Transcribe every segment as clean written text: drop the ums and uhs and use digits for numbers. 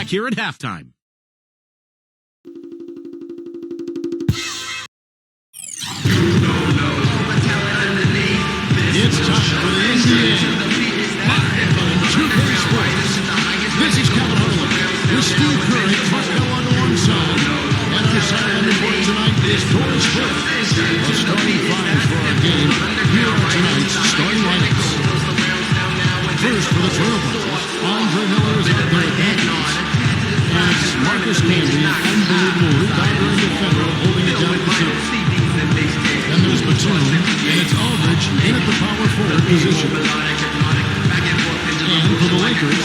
back here at halftime. It's time for the NBA. Live on 2K Sports. This is Kevin Harlan with Steve Curry, Clark on the one side. And our sideline report tonight is Doris Burke. The starting five for our game. Here are tonight's starting lineups. First for the Trailblazers, Andre Miller is out there at backups. As Marcus Camby, unbelievable rebounder and defender, holding it down at the center. Then there's Batum, and it's Aldridge in at the power forward position. And for the Lakers,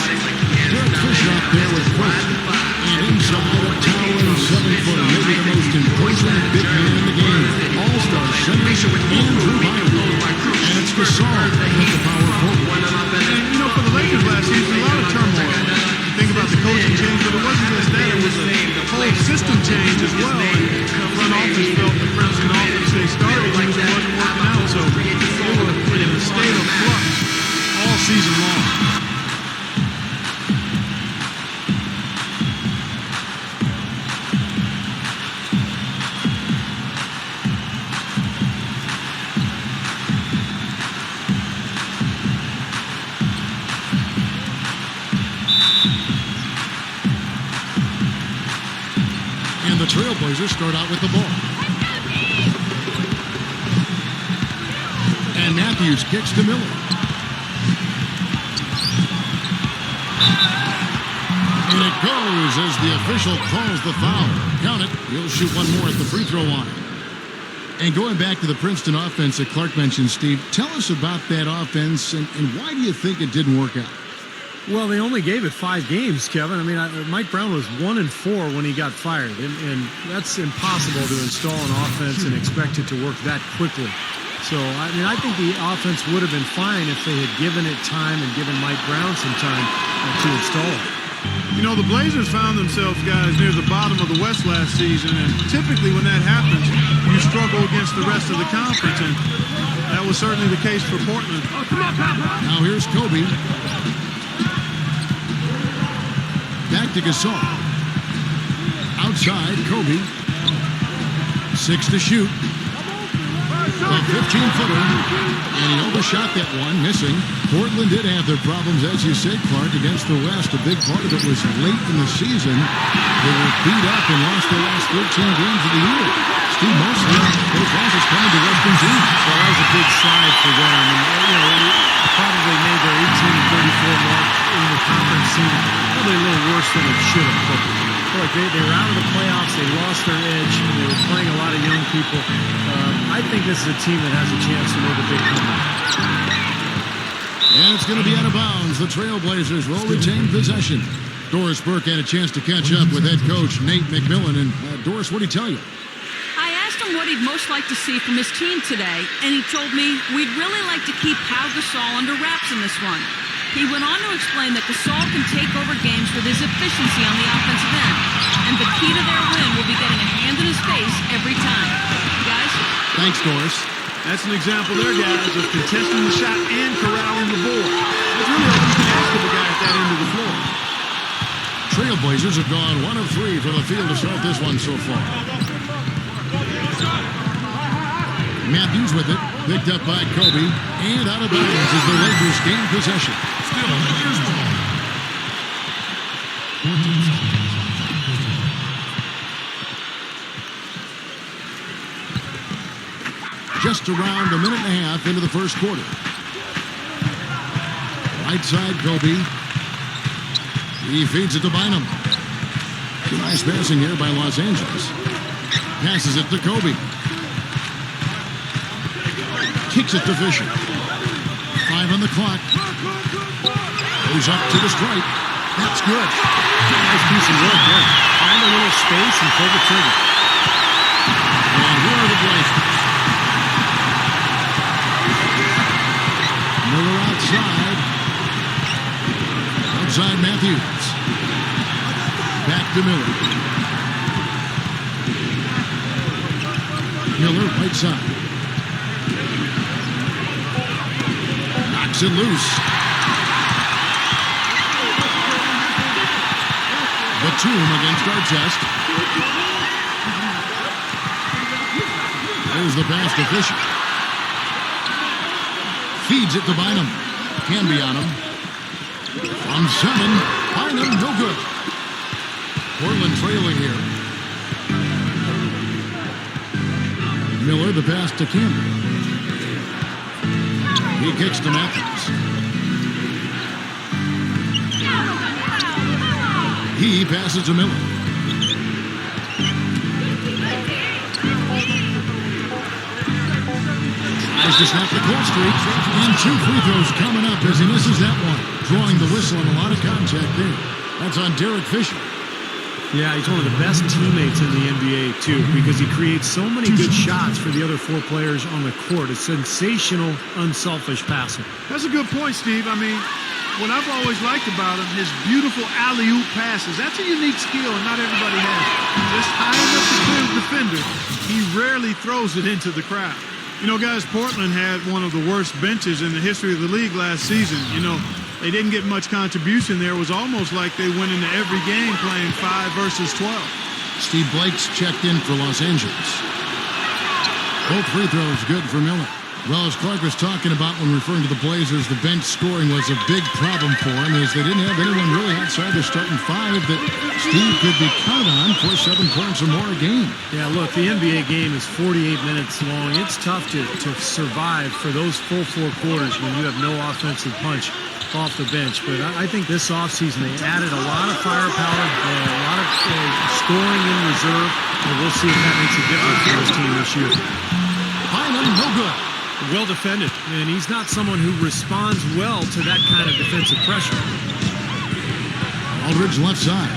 Derek Fisher out there with Quinn. And inside a towering 7-footer, maybe the most imposing big man in the game. All-star center Andrew Bynum. And it's Gasol at the power forward. And, you know, for the Lakers last season, a lot of turmoil. You think about the coaching change, but it wasn't just that. It was a whole system change as well. And the front office felt the Princeton offense they started and it wasn't working out. So they were in a state of flux all season long. And the Trailblazers start out with the ball. And Matthews kicks to Miller. And it goes as the official calls the foul. Count it. He'll shoot one more at the free throw line. And going back to the Princeton offense that Clark mentioned, Steve, tell us about that offense and why do you think it didn't work out? Well, they only gave it 5 games, Kevin. I mean, Mike Brown was 1-4 when he got fired, and that's impossible to install an offense and expect it to work that quickly. So, I mean, I think the offense would have been fine if they had given it time and given Mike Brown some time to install it. You know, the Blazers found themselves, guys, near the bottom of the West last season, and typically when that happens, you struggle against the rest of the conference, and that was certainly the case for Portland. Now here's Kobe. Back to Gasol. Outside, Kobe. 6 to shoot. A 15-footer. And he overshot that one, missing. Portland did have their problems, as you said, Clark, against the West. A big part of it was late in the season. They were beat up and lost their last 13 games of the year. Steve, mostly those losses coming to Western teams. Well, that was a big slide for them. And, you know, they probably made their 18-34 mark in the conference season. Probably a little worse than it should have. But look, they were out of the playoffs. They lost their edge. They were playing a lot of young people. I think this is a team that has a chance to make a big comeback. And it's going to be out of bounds. The Trailblazers will retain possession. Doris Burke had a chance to catch up with head coach Nate McMillan. And Doris, what did he tell you? I asked him what he'd most like to see from his team today, and he told me we'd really like to keep Pau Gasol under wraps in this one. He went on to explain that Gasol can take over games with his efficiency on the offensive end, and the key to their win will be getting a hand in his face every time. Guys? Thanks, Doris. That's an example there, guys, of contesting the shot and corralling the board. That's really all you can ask of a guy at that end of the floor. Trailblazers have gone 1 of 3 from the field to start this one so far. Matthews with it, picked up by Kobe, and out of bounds as the Lakers gain possession. Still Lakers ball. Just around a minute and a half into the first quarter. Right side, Kobe. He feeds it to Bynum. Nice passing here by Los Angeles. Passes it to Kobe. Kicks it to Fisher. 5 on the clock. Goes up to the stripe. That's good. Nice piece of work there. Find a little space and pull the trigger. And here are the Blazers. Miller outside. Outside Matthews. Back to Miller. Miller right side. Knocks it loose. Batum against Artest. There's the pass to Fisher. Feeds it to Bynum. Can be on him. From 7. Bynum, no good. Portland trailing here. Miller, the pass to Campbell. He kicks to Matthews. He passes to Miller. Tries to snap the cold streak. And 2 free throws coming up as he misses that one. Drawing the whistle and a lot of contact there. That's on Derek Fisher. Yeah, he's one of the best teammates in the NBA, too, because he creates so many good shots for the other 4 players on the court. A sensational, unselfish passer. That's a good point, Steve. I mean, what I've always liked about him, his beautiful alley-oop passes. That's a unique skill, and not everybody has it. Just high enough to clear the defender, he rarely throws it into the crowd. You know, guys, Portland had one of the worst benches in the history of the league last season. You know, they didn't get much contribution there. It was almost like they went into every game playing 5 versus 12. Steve Blake's checked in for Los Angeles. Both free throws good for Miller. Well, as Clark was talking about when referring to the Blazers, the bench scoring was a big problem for him as they didn't have anyone really outside their starting 5 that Steve could be counted on for 7 points or more a game. Yeah, look, the NBA game is 48 minutes long. It's tough to survive for those full 4 quarters when you have no offensive punch off the bench. But I think this offseason they added a lot of firepower, a lot of scoring in reserve, and we'll see if that makes a difference for this team this year. Bynum, no good. Well defended, and he's not someone who responds well to that kind of defensive pressure. Aldridge left side.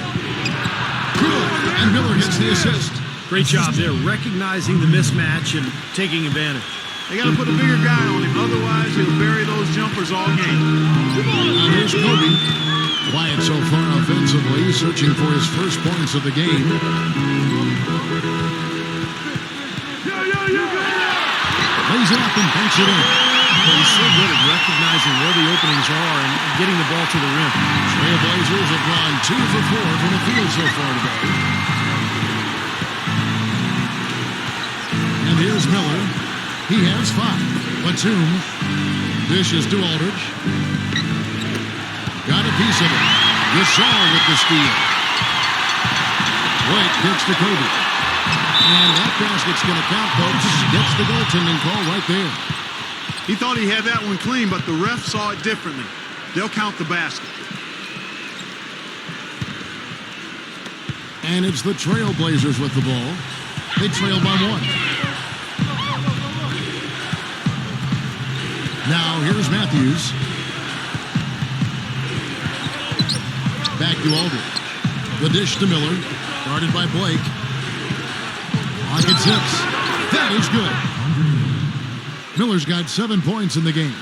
Good, and Miller gets the assist. Great job there, recognizing the mismatch and taking advantage. They got to put a bigger guy on him, otherwise he'll bury those jumpers all game. Now here's Kobe. Quiet so far offensively, searching for his first points of the game. Lays it up and banks it in. Well, he's so good at recognizing where the openings are and getting the ball to the rim. Trailblazers have gone 2 for 4 from the field so far today. And here's Miller. He has 5. Batum dishes to Aldridge. Got a piece of it. Gasol with the steal. Blake kicks to Kobe. And that basket's going to count, folks. Gets the goaltending call right there. He thought he had that one clean, but the ref saw it differently. They'll count the basket. And it's the Trailblazers with the ball. They trail by 1. Now here's Matthews. Back to Aldridge. The dish to Miller. Guarded by Blake. Pocket 6. That is good. Miller's got 7 points in the game.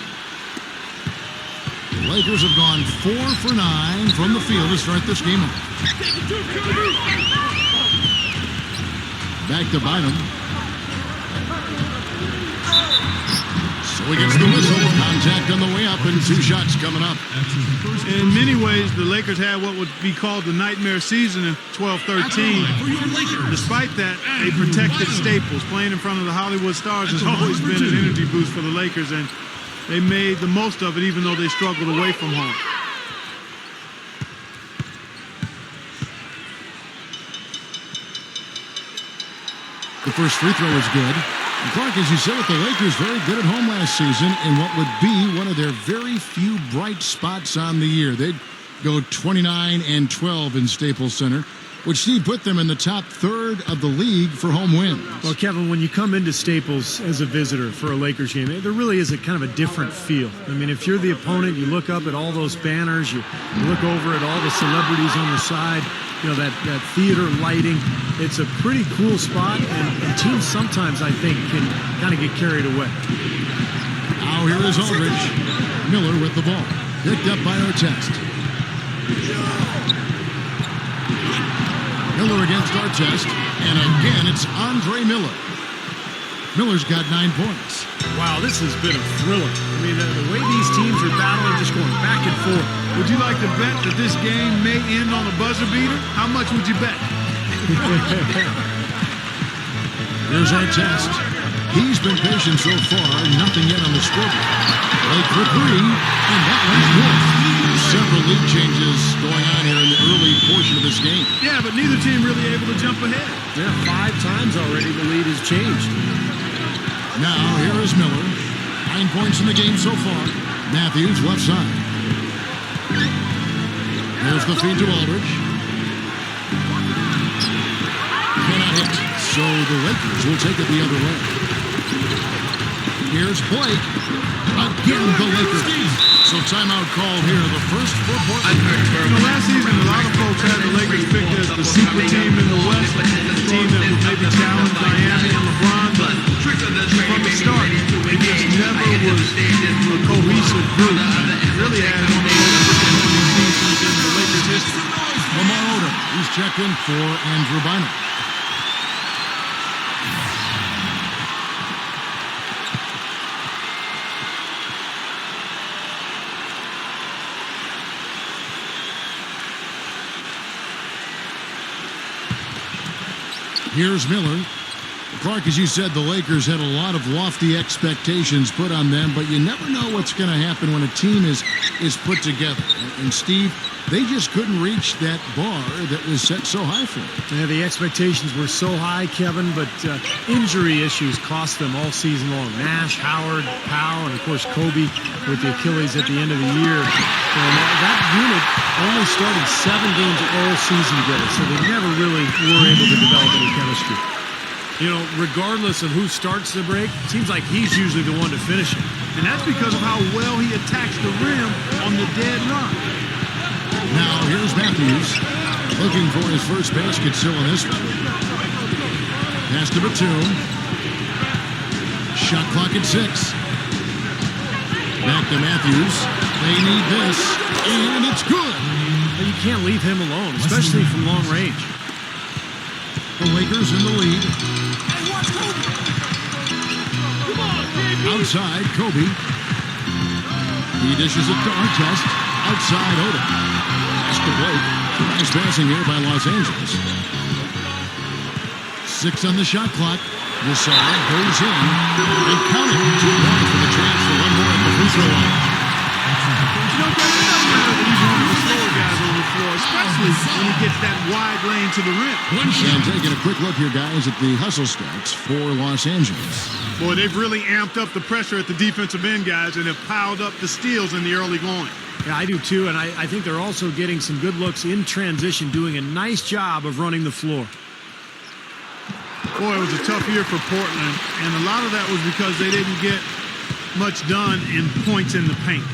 The Lakers have gone 4 for 9 from the field to start this game off. Back to Bynum. So he gets the whistle. Contact on the way up and 2 shots coming up. In many ways, the Lakers had what would be called the nightmare season in 12-13. Despite that, they protected staples. Playing in front of the Hollywood Stars has always been an energy boost for the Lakers, and they made the most of it even though they struggled away from home. The first free throw is good. And Clark, as you said, with the Lakers very good at home last season in what would be one of their very few bright spots on the year. They'd go 29-12 in Staples Center, which Steve put them in the top third of the league for home wins. Well, Kevin, when you come into Staples as a visitor for a Lakers game, there really is a kind of a different feel. I mean, if you're the opponent, you look up at all those banners, you look over at all the celebrities on the side, you know, that theater lighting. It's a pretty cool spot, and teams sometimes, I think, can kind of get carried away. Now here is Aldridge. Miller with the ball. Picked up by Artest. Miller against Artest. And again, it's Andre Miller. Miller's got 9 points. Wow, this has been a thriller. I mean, the way these teams are battling, just going back and forth. Would you like to bet that this game may end on a buzzer beater? How much would you bet? Here's our test. He's been patient so far, nothing yet on the scoreboard. Lake for three, and that one's good. Several lead changes going on here in the early portion of this game. Yeah, but neither team really able to jump ahead. Yeah, 5 times already the lead has changed. Now, here is Miller. 9 points in the game so far. Matthews, left side. There's the feed to Aldridge. Cannot hit, so the Lakers will take it the other way. Here's Blake. Again, the Lakers. So timeout called here. The first for Portland. Last season, a lot of folks had the Lakers picked as the secret team in the West, the team that would maybe challenge Miami and LeBron, but from the start, it just never was a cohesive group. It really had one of the most disappointing seasons in the Lakers' history. Lamar Odom. He's checked in for Andrew Bynum. Here's Miller. Clark, as you said, the Lakers had a lot of lofty expectations put on them, but you never know what's going to happen when a team is put together. And Steve, they just couldn't reach that bar that was set so high for them. Yeah, the expectations were so high, Kevin, but injury issues cost them all season long. Nash, Howard, Powell, and of course Kobe with the Achilles at the end of the year. And that unit only started 7 games all season together, so they never really were able to develop any chemistry. You know, regardless of who starts the break, it seems like he's usually the one to finish it. And that's because of how well he attacks the rim on the dead run. Now, here's Matthews looking for his first basket still in this one. Pass to Batum. Shot clock at 6. Back to Matthews. They need this, and it's good. But you can't leave him alone, especially from long range. The Lakers in the lead. Outside, Kobe. He dishes it to Artest. Outside, Odom. Pass to Blake. Nice passing here by Los Angeles. 6 on the shot clock. Gasol goes in. They count it. 2 points for the chance for one more at the free throw line. You know, Greg, it doesn't matter that he's one of the slower guys on the floor, especially when he gets that wide lane to the rim. And taking a quick look here, guys, at the hustle stats for Los Angeles. Boy, they've really amped up the pressure at the defensive end, guys, and have piled up the steals in the early going. Yeah, I do too, and I think they're also getting some good looks in transition, doing a nice job of running the floor. Boy, it was a tough year for Portland, and a lot of that was because they didn't get much done in points in the paint.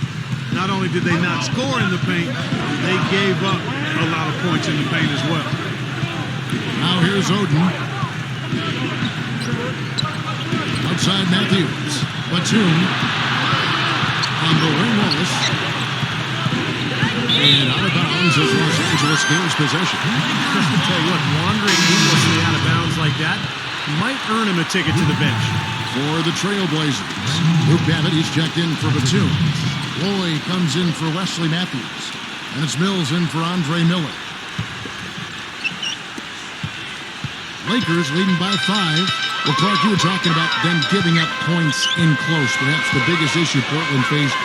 Not only did they not score in the paint, they gave up a lot of points in the paint as well. Now here's Odom. Outside Matthews. Batum. On the wing, Wallace. And out of bounds as Los Angeles gains possession. I'll tell you what, wandering aimlessly out of bounds like that might earn him a ticket to the bench. For the Trailblazers, Luke Babbitt, he's checked in for Batum. Loy comes in for Wesley Matthews. And it's Mills in for Andre Miller. Lakers leading by 5. Well, Clark, you were talking about them giving up points in close. Perhaps the biggest issue Portland faced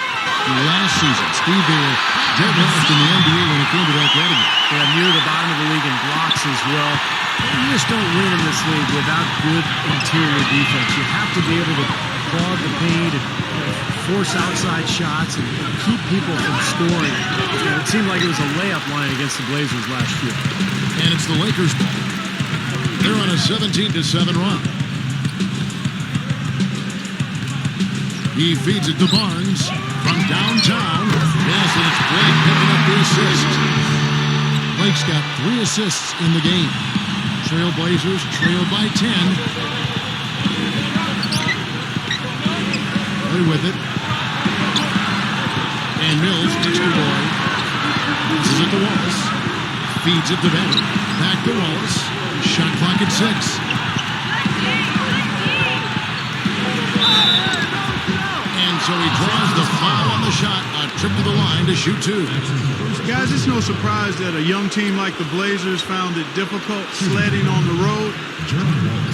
last season. Steve, they were dead last in the NBA when it came to that category. Yeah, near the bottom of the league in blocks as well. You just don't win in this league without good interior defense. You have to be able to clog the paint and force outside shots and keep people from scoring. It seemed like it was a layup line against the Blazers last year. And it's the Lakers' ball. They're on a 17-7 run. He feeds it to Barnes from downtown. Yes, and it's Blake picking up the assist. Blake's got 3 assists in the game. Trailblazers trail by 10. Play with it. And Mills, extra boy. Passes it to Wallace. Feeds it to Bennett. Back to Wallace. Shot clock at 6. so he draws the foul on the shot. A trip to the line to shoot two. Guys, it's no surprise that a young team like the Blazers found it difficult sledding on the road.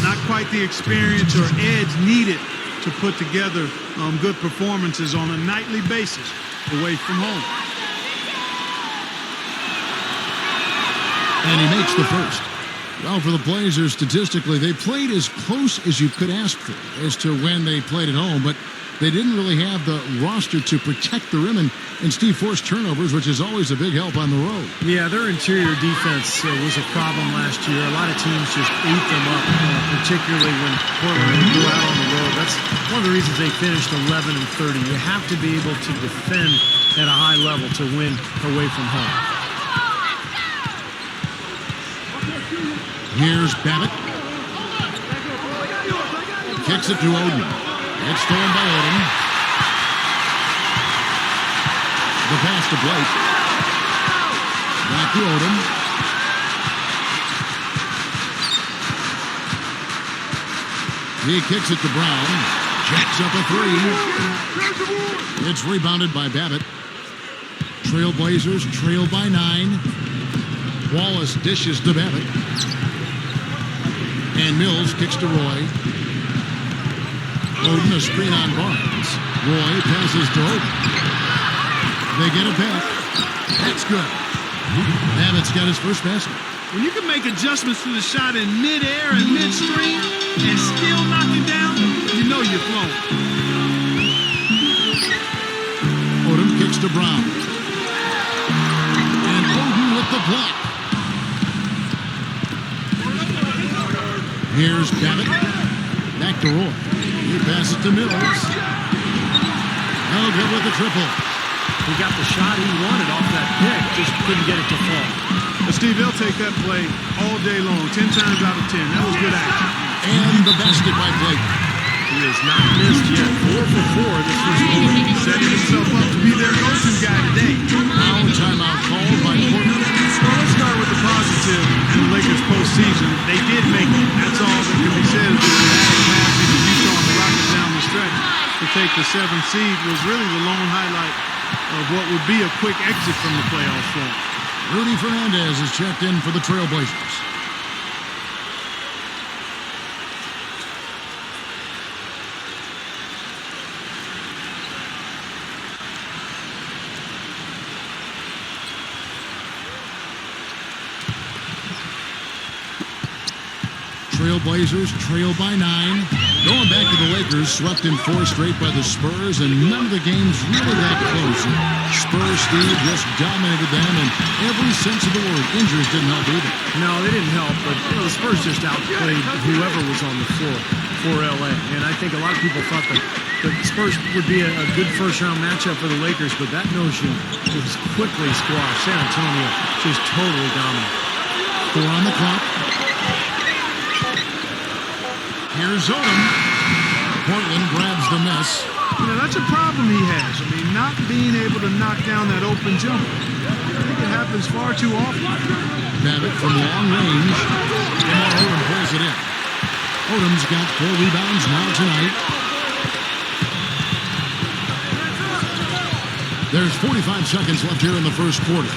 Not quite the experience or edge needed to put together good performances on a nightly basis away from home. And he makes the first. Well, for the Blazers, statistically, they played as close as you could ask for as to when they played at home, but they didn't really have the roster to protect the rim and Steve forced turnovers, which is always a big help on the road. Yeah, their interior defense was a problem last year. A lot of teams just ate them up, particularly when Portland would go out on the road. That's one of the reasons they finished 11-30. You have to be able to defend at a high level to win away from home. Here's Babbitt. Kicks it to Oden. It's stolen by Oden. The pass to Blake. Back to Oden. He kicks it to Brown. Jacks up a three. It's rebounded by Babbitt. Trailblazers trail by 9. Wallace dishes to Babbitt. And Mills kicks to Roy. Oden a screen on Barnes. Roy passes to Oden. They get it back. That's good. Babbitt's got his first basket. When you can make adjustments to the shot in mid-air and midstream and still knock it down, you know you're flowing. Odom kicks to Brown. And Oden with the block. Here's Babbitt. Back to Roy. He passes to Mills. No good with the triple. He got the shot he wanted off that pick, just couldn't get it to fall. But Steve, they'll take that play all day long, 10 times out of 10. That was good action. And the basket by Blake. He has not missed yet. 4 for 4 this first quarter. Setting himself up to be their go-to guy today. Now a timeout called by Portland. So let's start with the positive in the Lakers postseason. They did make it. That's all that can be said. The passing of Utah and the Rockets down the stretch to take the 7th seed was really the lone highlight of what would be a quick exit from the playoff run. Rudy Fernandez is checked in for the Trailblazers. Trailblazers trail by 9. Going back to the Lakers, swept in 4 straight by the Spurs, and none of the games really that close. Spurs, Steve, just dominated them in every sense of the word. Injuries didn't help either. No, they didn't help, but the Spurs just outplayed whoever was on the floor for LA. And I think a lot of people thought that the Spurs would be a good first-round matchup for the Lakers, but that notion was quickly squashed. San Antonio just totally dominant. 4 on the clock. Here's Odom. Portland grabs the miss. You know, that's a problem he has. I mean, not being able to knock down that open jumper. I think it happens far too often. Babbitt from long range. And Odom pulls it in. Odom's got 4 rebounds now tonight. There's 45 seconds left here in the first quarter.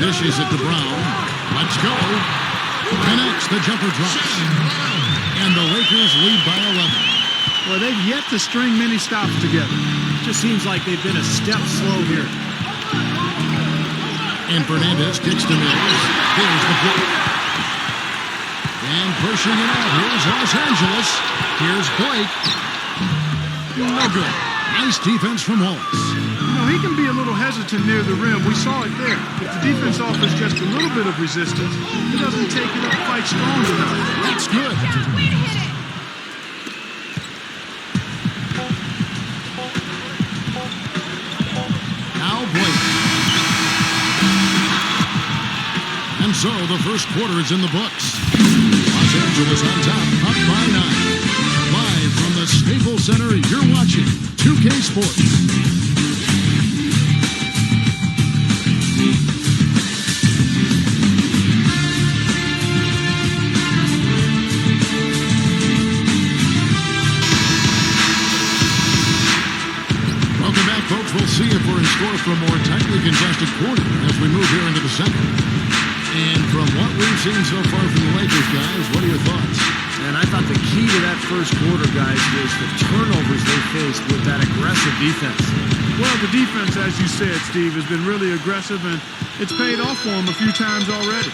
Dishes it to Brown. Let's go. Connects. The jumper drops. And the Lakers lead by 11. Well, they've yet to string many stops together. Just seems like they've been a step slow here. And Fernandez kicks to Mills. Here's the block. And pushing it out. Here's Los Angeles. Here's Blake. No good. Nice defense from Wallace. You know, he can be a little hesitant near the rim. We saw it there. If the defense offers just a little bit of resistance, he doesn't take it up quite strong enough. That's good. Now Blake. And so the first quarter is in the books. Los Angeles on top, up by 9. Live from the Staples Center, you're watching 2K Sports. score for a more tightly contested quarter as we move here into the second. And from what we've seen so far from the Lakers, guys, what are your thoughts? And I thought the key to that first quarter, guys, was the turnovers they faced with that aggressive defense. Well, the defense, as you said, Steve, has been really aggressive, and it's paid off for them a few times already.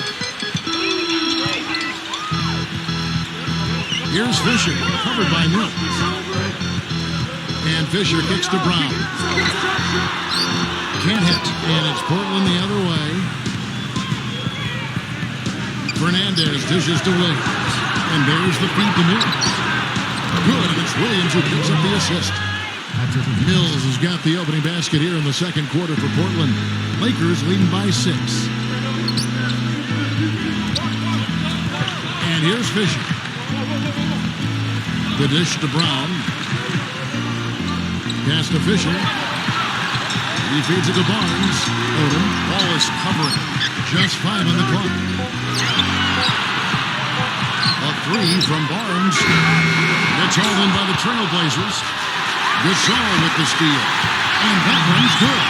Here's Fisher, covered by Mills. And Fisher kicks to Brown. Can't hit, and it's Portland the other way. Fernandez dishes to Williams. And there's the feed to Mills. Good, and it's Williams who picks up the assist. Mills has got the opening basket here in the second quarter for Portland. Lakers leading by 6. And here's Fisher. The dish to Brown. Pass to Fisher. He feeds it to Barnes. Odom. Ball is covering. Just 5 on the clock. A 3 from Barnes. It's hauled in by the Trailblazers. Gasol with the steal. And that one's good.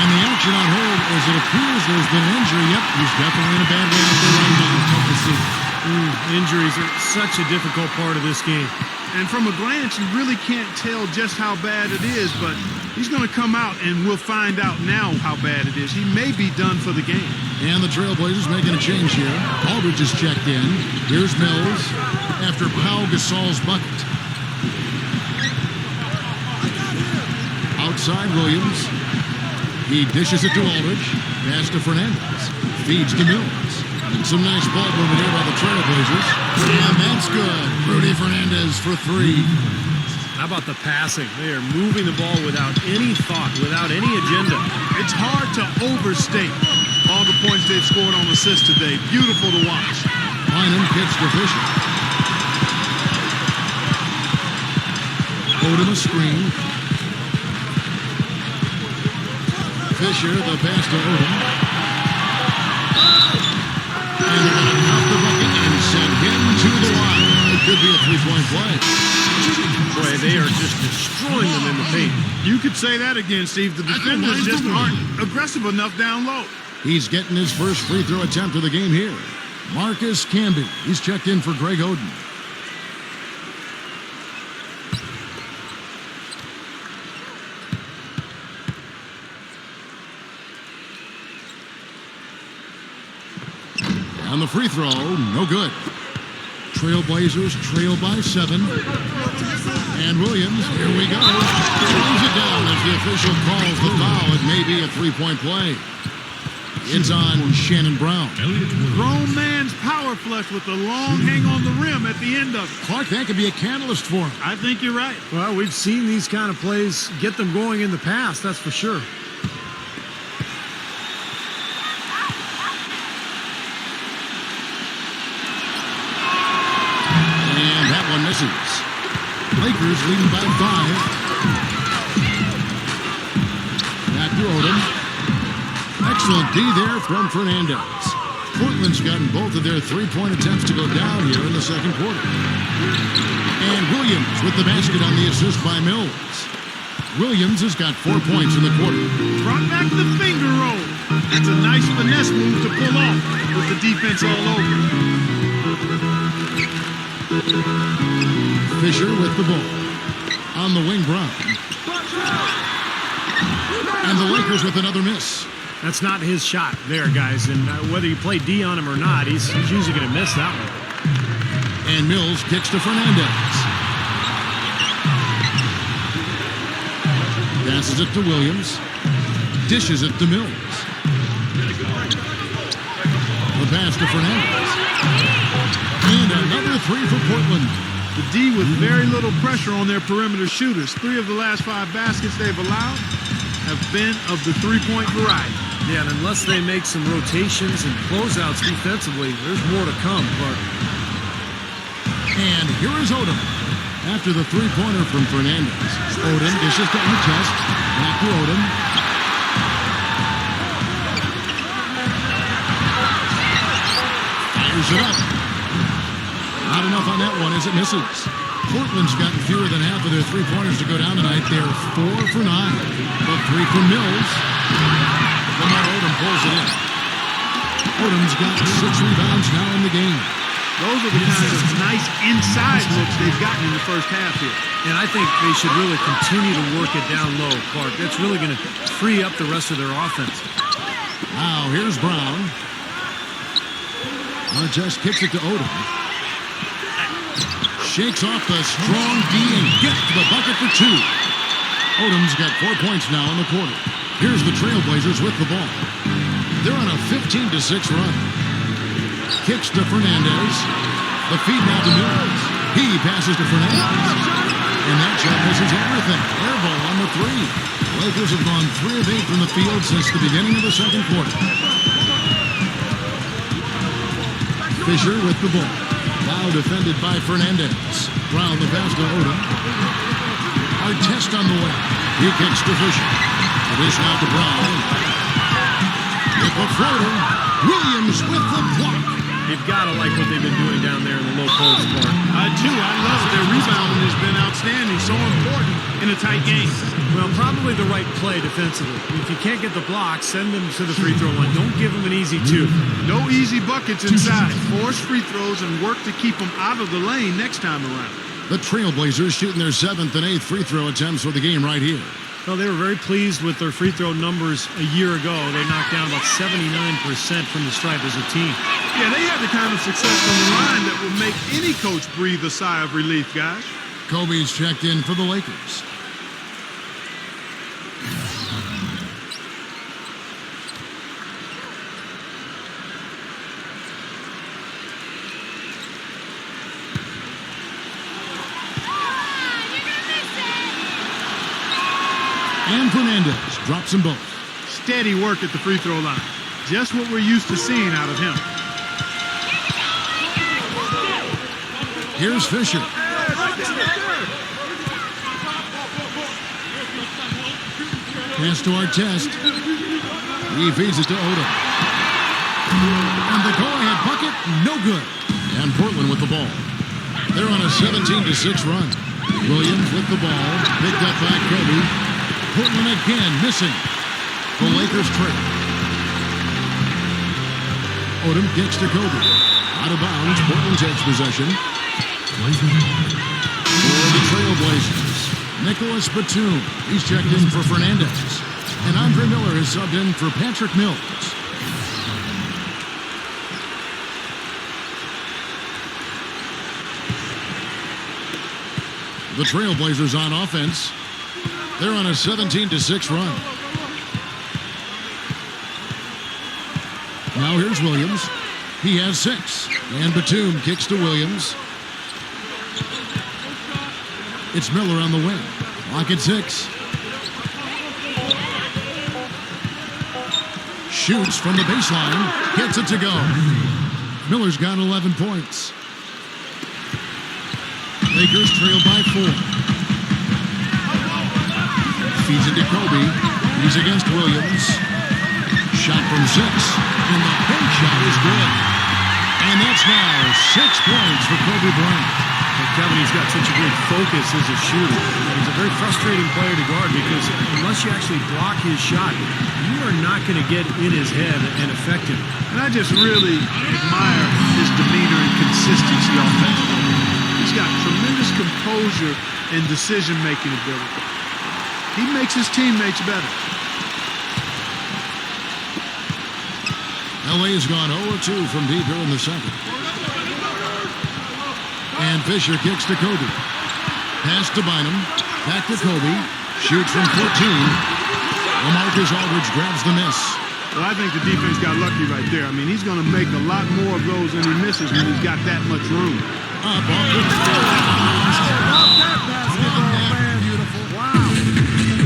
And the action on hold as it appears there's been an injury. Yep, he's definitely in a bad way out there right now. Tough to see. Injuries are such a difficult part of this game. And from a glance, you really can't tell just how bad it is, but he's going to come out, and we'll find out now how bad it is. He may be done for the game. And the Trailblazers making a change here. Aldridge is checked in. Here's Mills after Pau Gasol's bucket. Outside Williams. He dishes it to Aldridge. Pass to Fernandez. Feeds to Mills. Some nice ball movement here by the Trailblazers. And that's good. Rudy Fernandez for 3. How about the passing? They are moving the ball without any thought, without any agenda. It's hard to overstate all the points they've scored on assists today. Beautiful to watch. Bynum kicks to Fisher. Odom a screen. Fisher, the pass to Odom. And they're going to count the bucket and send him to the line. It could be a 3-point play. Boy, they are just destroying them in the paint. You could say that again, Steve. The defenders just aren't aggressive enough down low. He's getting his first free throw attempt of the game here. Marcus Camby. He's checked in for Greg Oden. On the free throw, no good. Trailblazers trail by 7. And Williams, here we go. Throws it down as the official calls the foul. It may be a 3-point play. It's on Shannon Brown. Grown man's power flush with the long hang on the rim at the end of it. Clark, that could be a catalyst for him. I think you're right. Well, we've seen these kind of plays get them going in the past, that's for sure. And that one misses. Lakers leading by 5. Back to Odom. Excellent D there from Fernandez. Portland's gotten both of their 3-point attempts to go down here in the second quarter. And Williams with the basket on the assist by Mills. Williams has got 4 points in the quarter. Brought back the finger roll. That's a nice finesse move to pull off with the defense all over. Fisher with the ball. On the wing, Brown. And the Lakers with another miss. That's not his shot there, guys. And whether you play D on him or not, he's usually going to miss that one. And Mills kicks to Fernandez. Passes it to Williams. Dishes it to Mills. The pass to Fernandez. And another 3 for Portland. The D with very little pressure on their perimeter shooters. 3 of the last 5 baskets they've allowed have been of the 3-point variety. Yeah, and unless they make some rotations and closeouts defensively, there's more to come, Clark. And here is Odom. After the 3-pointer from Fernandez. Odom dishes to Artest. Back to Odom. Fires it up. Not enough on that one as it misses. Portland's gotten fewer than half of their three-pointers to go down tonight. They're 4 for 9. The three from Mills. Lamar Odom pulls it in. Odom's got 6 rebounds now in the game. Those are the kind of nice inside looks they've gotten in the first half here. And I think they should really continue to work it down low, Clark. That's really going to free up the rest of their offense. Now, here's Brown. Just kicks it to Odom. Shakes off the strong D and gets to the bucket for 2. Odom's got 4 points now in the quarter. Here's the Trailblazers with the ball. They're on a 15-6 run. Kicks to Fernandez. The feed now to Mills. He passes to Fernandez. And that shot misses everything. Air ball on the 3. Lakers have gone 3 of 8 from the field since the beginning of the second quarter. Fisher with the ball. Now defended by Fernandez. Brown the pass to Odom. Artest on the way. He kicks to Fisher. It is now to Brown. With the floater. Williams with the block. You've got to like what they've been doing down there in the low post, Clark. I do. I love it. Their rebounding has been outstanding. So important in a tight game. Well, probably the right play defensively. If you can't get the block, send them to the free throw line. Don't give them an easy 2. No easy buckets inside. Force free throws and work to keep them out of the lane next time around. The Trailblazers shooting their 7th and 8th free throw attempts for the game right here. Well, they were very pleased with their free throw numbers a year ago. They knocked down about 79% from the stripe as a team. Yeah, they have the kind of success from the line that will make any coach breathe a sigh of relief, guys. Kobe's checked in for the Lakers. And Fernandez drops them both. Steady work at the free throw line. Just what we're used to seeing out of him. Here's Fisher. Pass to Artest. He feeds it to Odom. And the go-ahead bucket, no good. And Portland with the ball. They're on a 17-6 run. Williams with the ball. Picked up by Kobe. Portland again missing. The Lakers trail. Odom kicks to Kobe. Out of bounds. Portland takes possession. For the Trailblazers, Nicholas Batum. He's checked in for Fernandez. And Andre Miller is subbed in for Patrick Mills. The Trailblazers on offense. They're on a 17-6 run. Now here's Williams. He has 6. And Batum kicks to Williams. It's Miller on the wing. Clock at 6. Shoots from the baseline. Gets it to go. Miller's got 11 points. Lakers trail by 4. Feeds it to Kobe. He's against Williams. Shot from 6. And the bank shot is good. And that's now 6 points for Kobe Bryant. Well, Kevin, he's got such a great focus as a shooter. He's a very frustrating player to guard because unless you actually block his shot, you are not going to get in his head and affect him. And I just really admire his demeanor and consistency offensively. He's got tremendous composure and decision-making ability. He makes his teammates better. LA's gone 0-2 from deep here in the second. And Fisher kicks to Kobe. Pass to Bynum. Back to Kobe. Shoots from 14. LaMarcus Aldridge grabs the miss. Well, I think the defense got lucky right there. I mean, he's going to make a lot more of those than he misses when he's got that much room. Up off the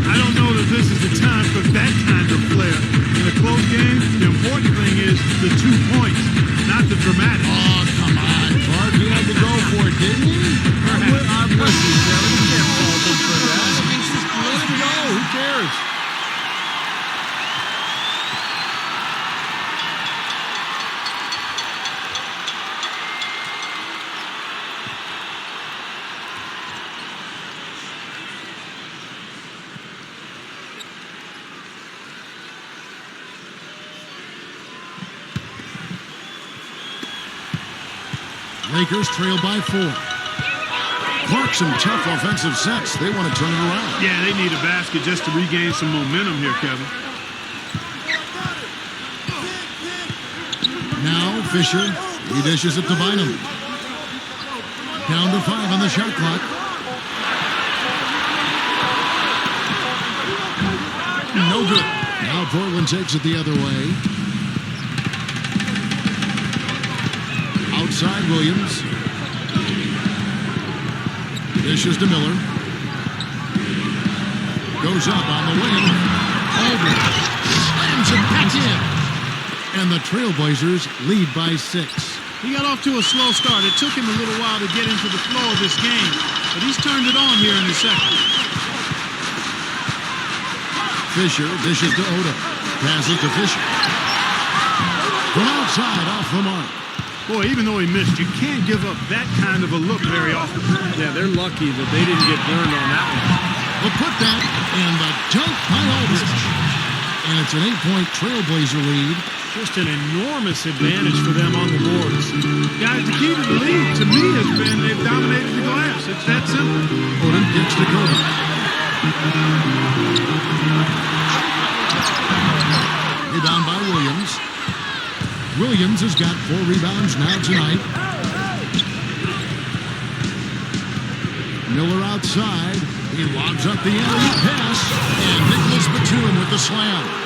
I don't know that this is the time for that kind of player. In a close game, the important thing is the 2 points, not the dramatic. Oh, come on, Clark. He had to go for it, didn't he? I'm with you, Kevin. You can't fault him for that. Let him go. Who cares? Lakers trail by 4. Clark, some tough offensive sets. They want to turn it around. Yeah, they need a basket just to regain some momentum here, Kevin. Now Fisher. He dishes it to Bynum. Down to 5 on the shot clock. No good. Now Portland takes it the other way. Outside Williams. Dishes to Miller. Goes up on the wing. Aldridge slams it back in. And the Trailblazers lead by 6. He got off to a slow start. It took him a little while to get into the flow of this game, but he's turned it on here in the second. Fisher dishes to Oda. Passes to Fisher. From outside, off the mark. Boy, even though he missed, you can't give up that kind of a look very often. Yeah, they're lucky that they didn't get burned on that one. We'll put that in the dunk by Aldridge. And it's an 8-point Trailblazer lead. Just an enormous advantage for them on the boards. Guys, the key to the lead, to me, has been they've dominated the glass. It's that simple. Oden gets to Dakota. Rebound by Williams. Williams has got 4 rebounds now tonight. Miller outside. He lobs up the alley pass. And Nicholas Batum with the slam.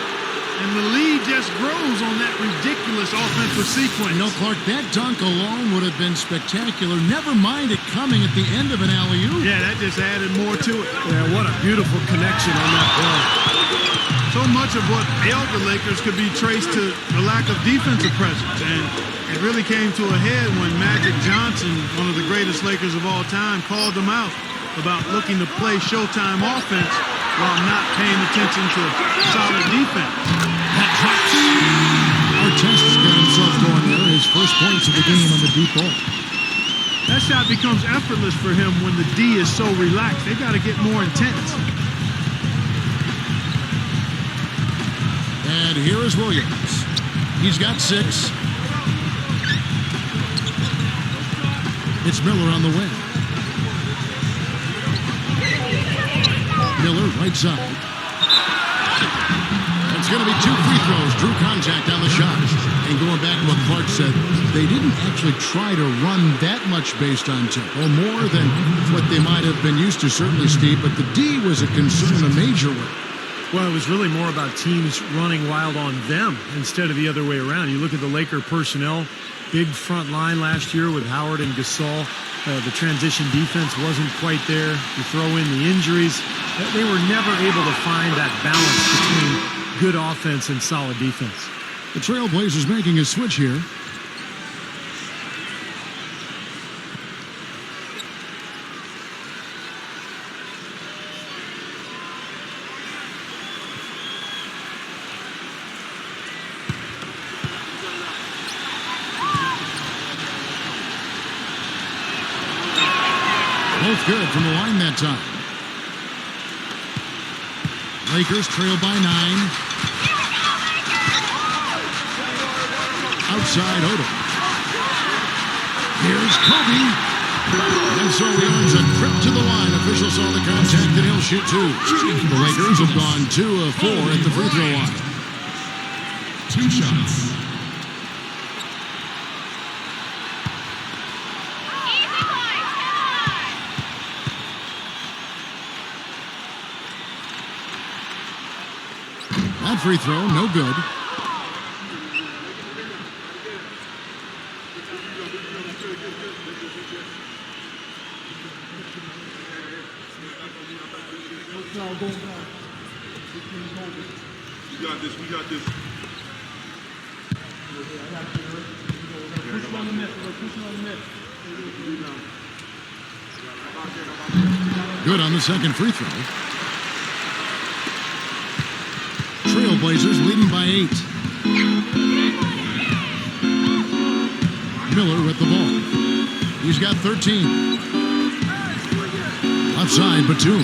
And the lead just grows on that ridiculous offensive sequence. No, Clark, that dunk alone would have been spectacular. Never mind it coming at the end of an alley-oop. Yeah, that just added more to it. Yeah, what a beautiful connection on that play. So much of what ailed the Lakers could be traced to the lack of defensive presence. And it really came to a head when Magic Johnson, one of the greatest Lakers of all time, called them out about looking to play Showtime offense while not paying attention to solid defense. That drops. Artest's got himself going there. His first points of the game on the deep ball. That shot becomes effortless for him when the D is so relaxed. They've got to get more intense. And here is Williams. He's got 6. It's Miller on the wing. Miller, right side. It's going to be 2 free throws. Drew contact on the shot. And going back to what Clark said, they didn't actually try to run that much based on tempo, more than what they might have been used to, certainly, Steve. But the D was a concern, a major one. Well, it was really more about teams running wild on them instead of the other way around. You look at the Laker personnel, big front line last year with Howard and Gasol. The transition defense wasn't quite there. You throw in the injuries. They were never able to find that balance between good offense and solid defense. The Trailblazers making a switch here. Both good from the line that time. Lakers trail by 9. Outside Oda. Here's Kobe. And so he earns a trip to the line. Officials saw the contact and he'll shoot 2. The Lakers have gone 2 of 4 at the free throw line. 2 shots. That free throw, no good. We got this. Good on the second free throw. Trailblazers leading by 8. Miller with the ball. He's got 13. Outside Batum.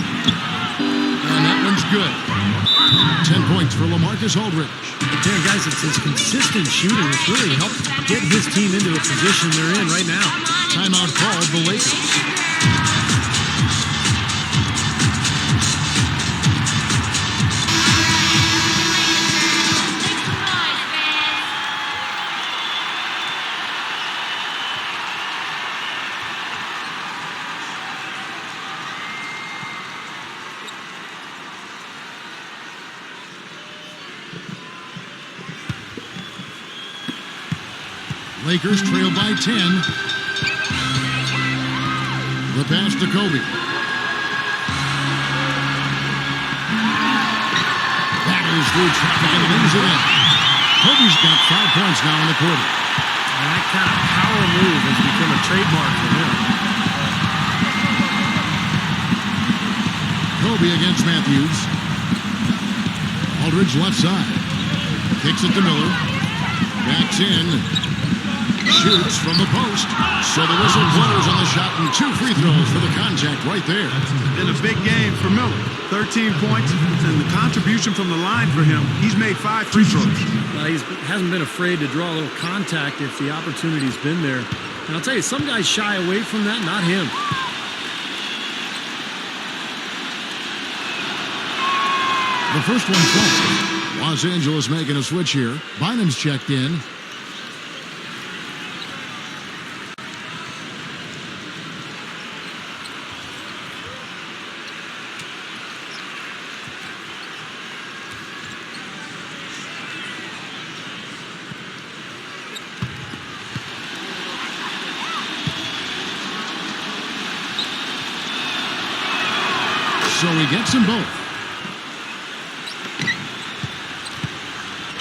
And that one's good. 10 points for LaMarcus Aldridge. Yeah, guys, it's his consistent shooting that's really helped get his team into the position they're in right now. Timeout called the Lakers. Lakers trail by 10. The pass to Kobe. Batters through traffic and leaves it in. Kobe's got 5 points now in the quarter. And that kind of power move has become a trademark for him. Kobe against Matthews. Aldridge left side. Kicks it to Miller. Backs in. Shoots from the post. So the whistle blows on the shot and 2 free throws for the contact right there. Been a big game for Miller. 13 points and the contribution from the line for him. He's made 5 free throws. He hasn't been afraid to draw a little contact if the opportunity's been there. And I'll tell you, some guys shy away from that, not him. The first one falls. Los Angeles making a switch here. Bynum's checked in. So he gets them both.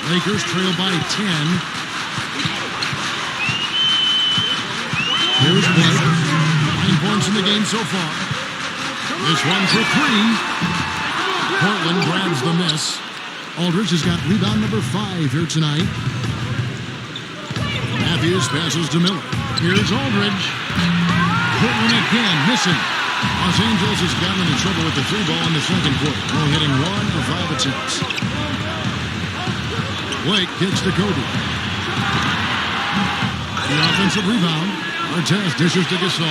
Lakers trail by 10. Here's Blake. 9 points in the game so far. This one for 3. Portland grabs the miss. Aldridge has got rebound number 5 here tonight. Matthews passes to Miller. Here's Aldridge. Portland again, missing. Los Angeles has gotten into trouble with the 3 ball in the second quarter. Only hitting 1 of 5 attempts. Blake kicks to Kobe. The offensive rebound. Artest dishes to Gasol.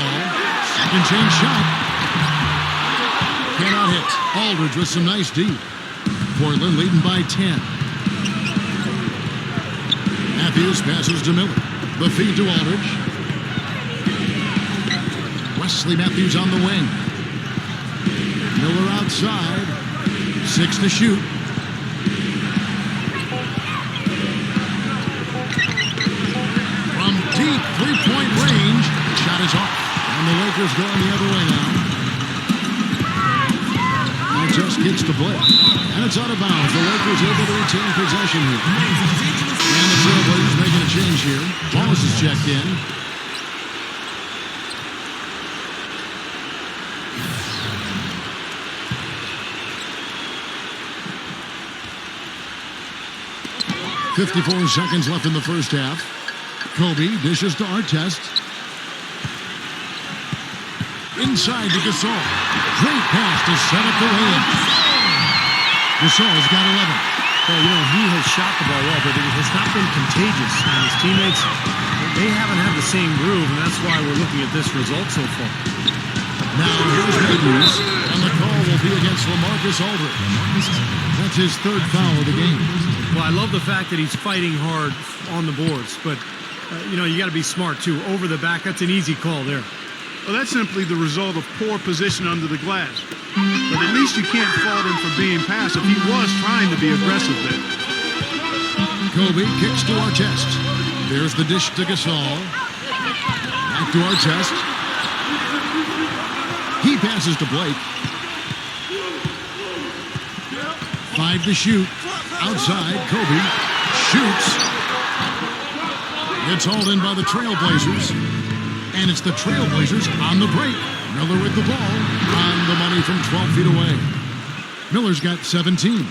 Second change shot. Cannot hit. Aldridge with some nice D. Portland leading by 10. Matthews passes to Miller. The feed to Aldridge. Wesley Matthews on the wing. Miller outside. 6 to shoot. From deep 3-point range. Shot is off. And the Lakers going the other way now. Now just kicks to Blake. And it's out of bounds. The Lakers able to retain possession here. And the Trailblazers making a change here. Wallace is checked in. .54 seconds left in the first half. Kobe dishes to Artest. Inside to Gasol. Great pass to set up the layup. Gasol's got 11. Well, you know, he has shot the ball well, but it has not been contagious. And his teammates, they haven't had the same groove, and that's why we're looking at this result so far. Now here's Matthews, and the call will be against LaMarcus Aldridge. That's his 3rd foul of the game. Well, I love the fact that he's fighting hard on the boards, but, you know, you got to be smart, too. Over the back, that's an easy call there. Well, that's simply the result of poor position under the glass. But at least you can't fault him for being passive. He was trying to be aggressive there. Kobe kicks to Artest. There's the dish to Gasol. Back to Artest. He passes to Blake. 5 to shoot. Outside, Kobe shoots. It's hauled in by the Trailblazers. And it's the Trailblazers on the break. Miller with the ball. On the money from 12 feet away. Miller's got 17.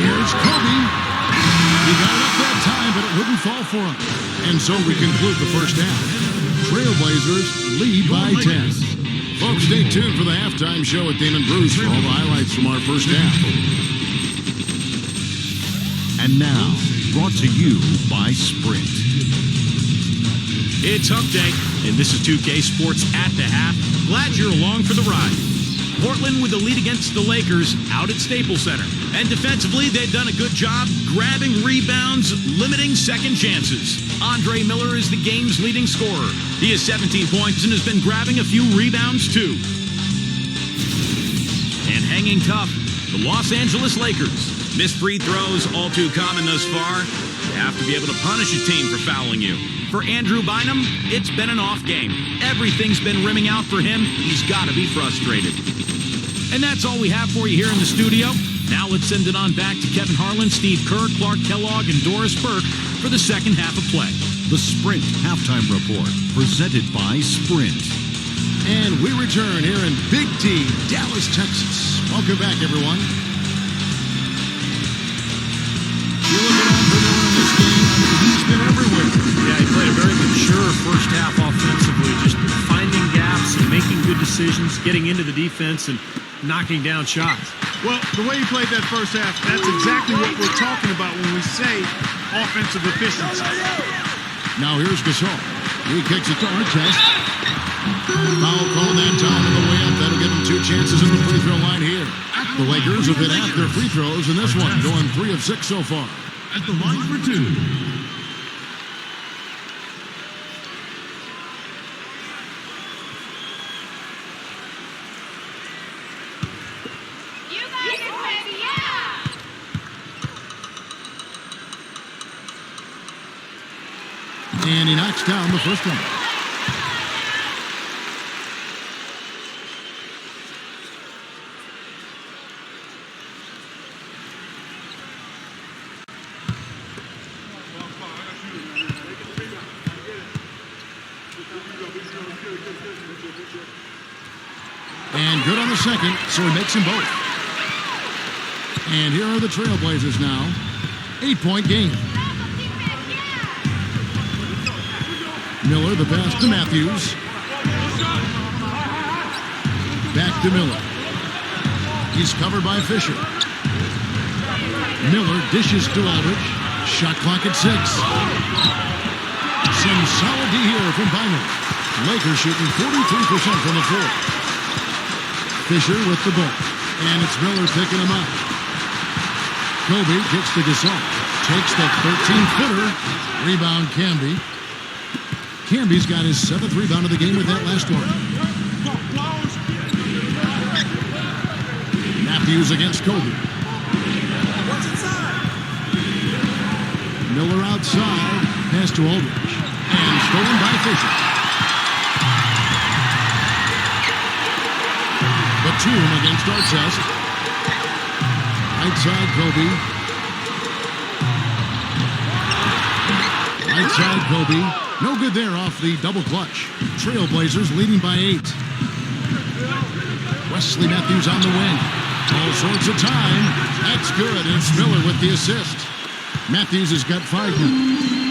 Here's Kobe. He got it up that time, but it wouldn't fall for him. And so we conclude the first half. Trailblazers lead by 10. Folks, stay tuned for the halftime show with Damon Bruce for all the highlights from our first half. And now, brought to you by Sprint. It's Hump Day, and this is 2K Sports at the half. Glad you're along for the ride. Portland with the lead against the Lakers out at Staples Center. And defensively, they've done a good job grabbing rebounds, limiting second chances. Andre Miller is the game's leading scorer. He has 17 points and has been grabbing a few rebounds too. And hanging tough, the Los Angeles Lakers. Missed free throws, all too common thus far. You have to be able to punish a team for fouling you. For Andrew Bynum, it's been an off game. Everything's been rimming out for him. He's got to be frustrated. And that's all we have for you here in the studio. Now let's send it on back to Kevin Harlan, Steve Kerr, Clark Kellogg, and Doris Burke for the second half of play. The Sprint Halftime Report, presented by Sprint. And we return here in Big T, Dallas, Texas. Welcome back, everyone. You're looking on for Miller in this game. I mean, he's been everywhere. Yeah, he played a very mature first half offensively, just finding gaps and making good decisions, getting into the defense and knocking down shots. Well, the way he played that first half, that's exactly what we're talking about when we say offensive efficiency. Now here's Gasol. He kicks it to Artest. Foul call that time on the way up. That'll give him 2 chances in the free throw line here. The Lakers have hit half their free throws in this one, going 3 of 6 so far. At the line for 2. And he knocks down the first one. And good on the second, so he makes them both. And here are the Trailblazers now. 8-point game. Miller, the pass to Matthews. Back to Miller. He's covered by Fisher. Miller dishes to Aldridge. Shot clock at 6. Some solid D here from Bynum. Lakers shooting 43% from the floor. Fisher with the ball. And it's Miller picking him up. Kobe kicks to Gasol. Takes the 13-footer. Rebound Camby. Camby's got his 7th rebound of the game with that last one. Matthews against Kobe. Miller outside. Pass to Aldridge. And stolen by Fisher. Batum against Artest. Right side, Kobe. Right side, Kobe. No good there off the double clutch. Trailblazers leading by 8. Wesley Matthews on the wing. All sorts of time. That's good. It's Miller with the assist. Matthews has got 5 now.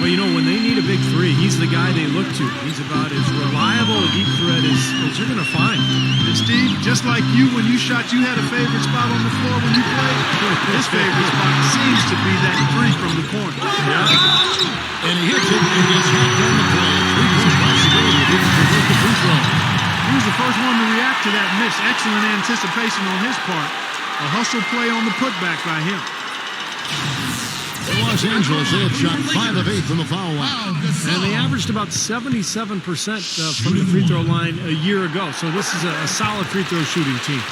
Well, you know, when they need a big three, he's the guy they look to. He's about as reliable a deep threat as you're going to find. And Steve, just like you, when you shot, you had a favorite spot on the floor when you played. His favorite spot seems to be that 3 from the corner. Yeah. And he hits it and gets hacked on the play. 3-point possibility. He didn't convert the free throw. He was the first one to react to that miss. Excellent anticipation on his part. A hustle play on the putback by him. In Los Angeles, they had shot 5 of 8 from the foul line. And they averaged about 77% from the free throw line a year ago. So this is a solid free throw shooting team.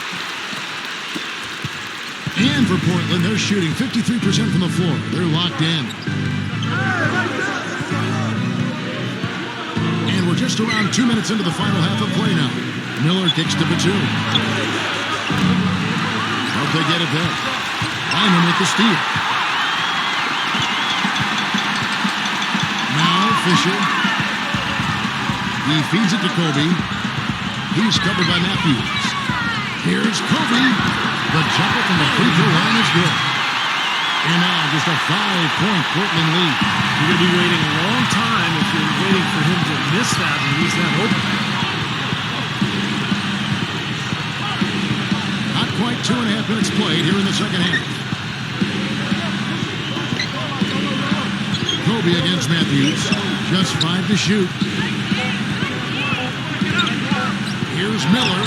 And for Portland, they're shooting 53% from the floor. They're locked in. And we're just around 2 minutes into the final half of play now. Miller kicks to Batum. Hope they get it back. Bynum with the steal. Fisher. He feeds it to Kobe. He's covered by Matthews. Here's Kobe. The jumper from the free throw line is good. And now just a 5-point Portland lead. You're going to be waiting a long time if you're waiting for him to miss that and he's that open. Not quite 2.5 minutes played here in the second half. Kobe against Matthews. Just 5 to shoot. Here's Miller.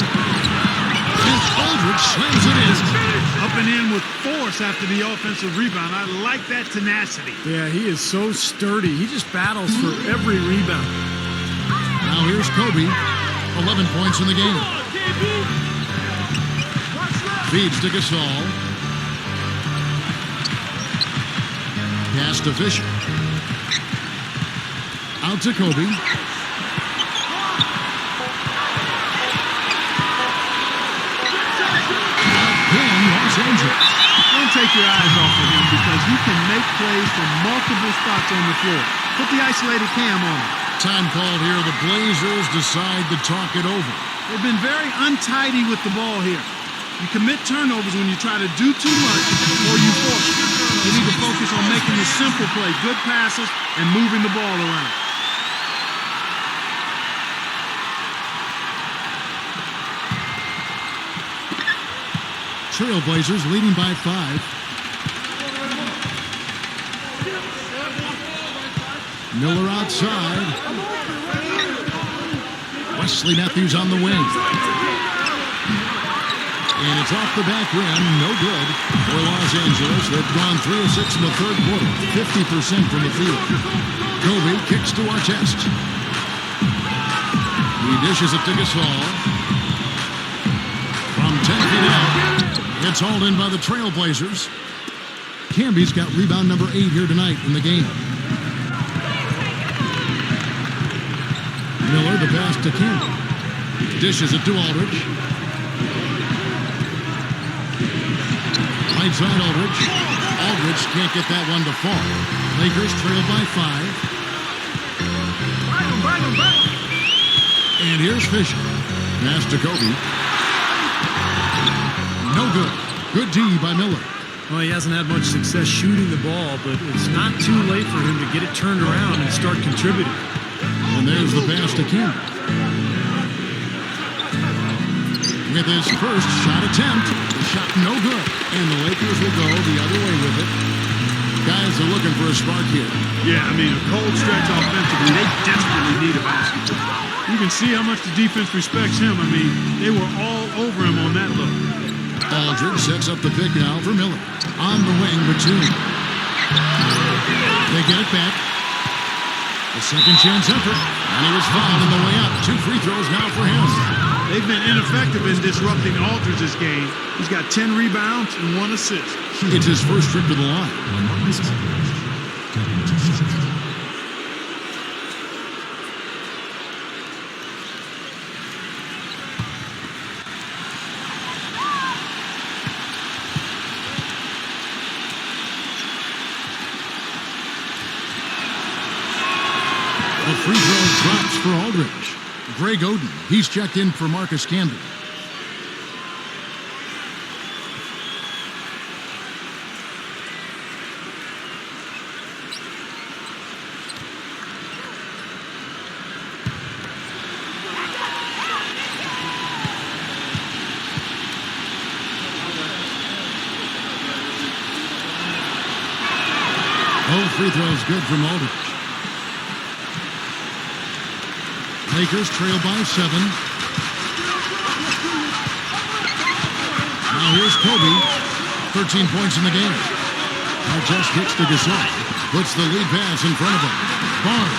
And Aldridge slams it in. Up and in with force after the offensive rebound. I like that tenacity. Yeah, he is so sturdy. He just battles for every rebound. Now here's Kobe. 11 points in the game. Feeds to Gasol. Pass to Fisher. Out to Kobe. Los Angeles. Don't take your eyes off of him because he can make plays from multiple spots on the floor. Put the isolated cam on him. Time called here. The Blazers decide to talk it over. They've been very untidy with the ball here. You commit turnovers when you try to do too much or you force it. You need to focus on making the simple play, good passes, and moving the ball around. Trailblazers leading by 5. Miller outside. Wesley Matthews on the wing. And it's off the back rim. No good for Los Angeles. They've gone 3 of 6 in the third quarter. 50% from the field. Kobe kicks to Artest. He dishes it to Gasol. From 10 feet out. It's hauled in by the Trailblazers. Camby's got rebound number 8 here tonight in the game. Miller, the pass to Camby. Dishes it to Aldridge. Right side Aldridge. Aldridge can't get that one to fall. Lakers trail by 5. And here's Fisher. Pass to Kobe. No good. Good D by Miller. Well, he hasn't had much success shooting the ball, but it's not too late for him to get it turned around and start contributing. And there's the pass to Camby. With his first shot attempt, the shot no good. And the Lakers will go the other way with it. Guys are looking for a spark here. Yeah, I mean, a cold stretch offensively. They desperately need a basket. You can see how much the defense respects him. I mean, they were all over him on that look. Aldridge sets up the pick now for Miller. On the wing, Batum. They get it back. A second chance effort. And he was fouled on the way up. 2 free throws now for him. They've been ineffective in disrupting Aldridge's game. He's got 10 rebounds and 1 assist. It's his first trip to the line. The free throw drops for Aldridge. Greg Oden, he's checked in for Marcus Camby. All free throws good from Aldridge. Lakers trail by 7. Now here's Kobe. 13 points in the game. Artest kicks to Gasol. Puts the lead pass in front of him. Barnes.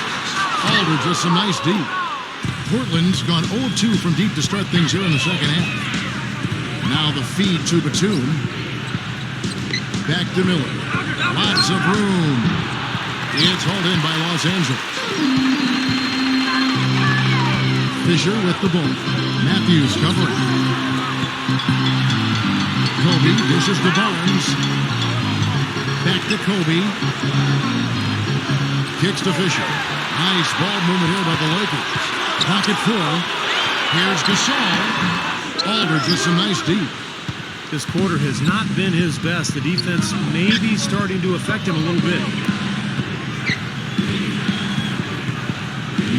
Aldridge with some nice deep. Portland's gone 0-2 from deep to start things here in the second half. Now the feed to Batum. Back to Miller. Lots of room. It's hauled in by Los Angeles. Fisher with the ball. Matthews covering. Kobe dishes to Barnes. Back to Kobe. Kicks to Fisher. Nice ball movement here by the Lakers. Pocket 4. Here's Gasol. Aldridge with some nice deep. This quarter has not been his best. The defense may be starting to affect him a little bit.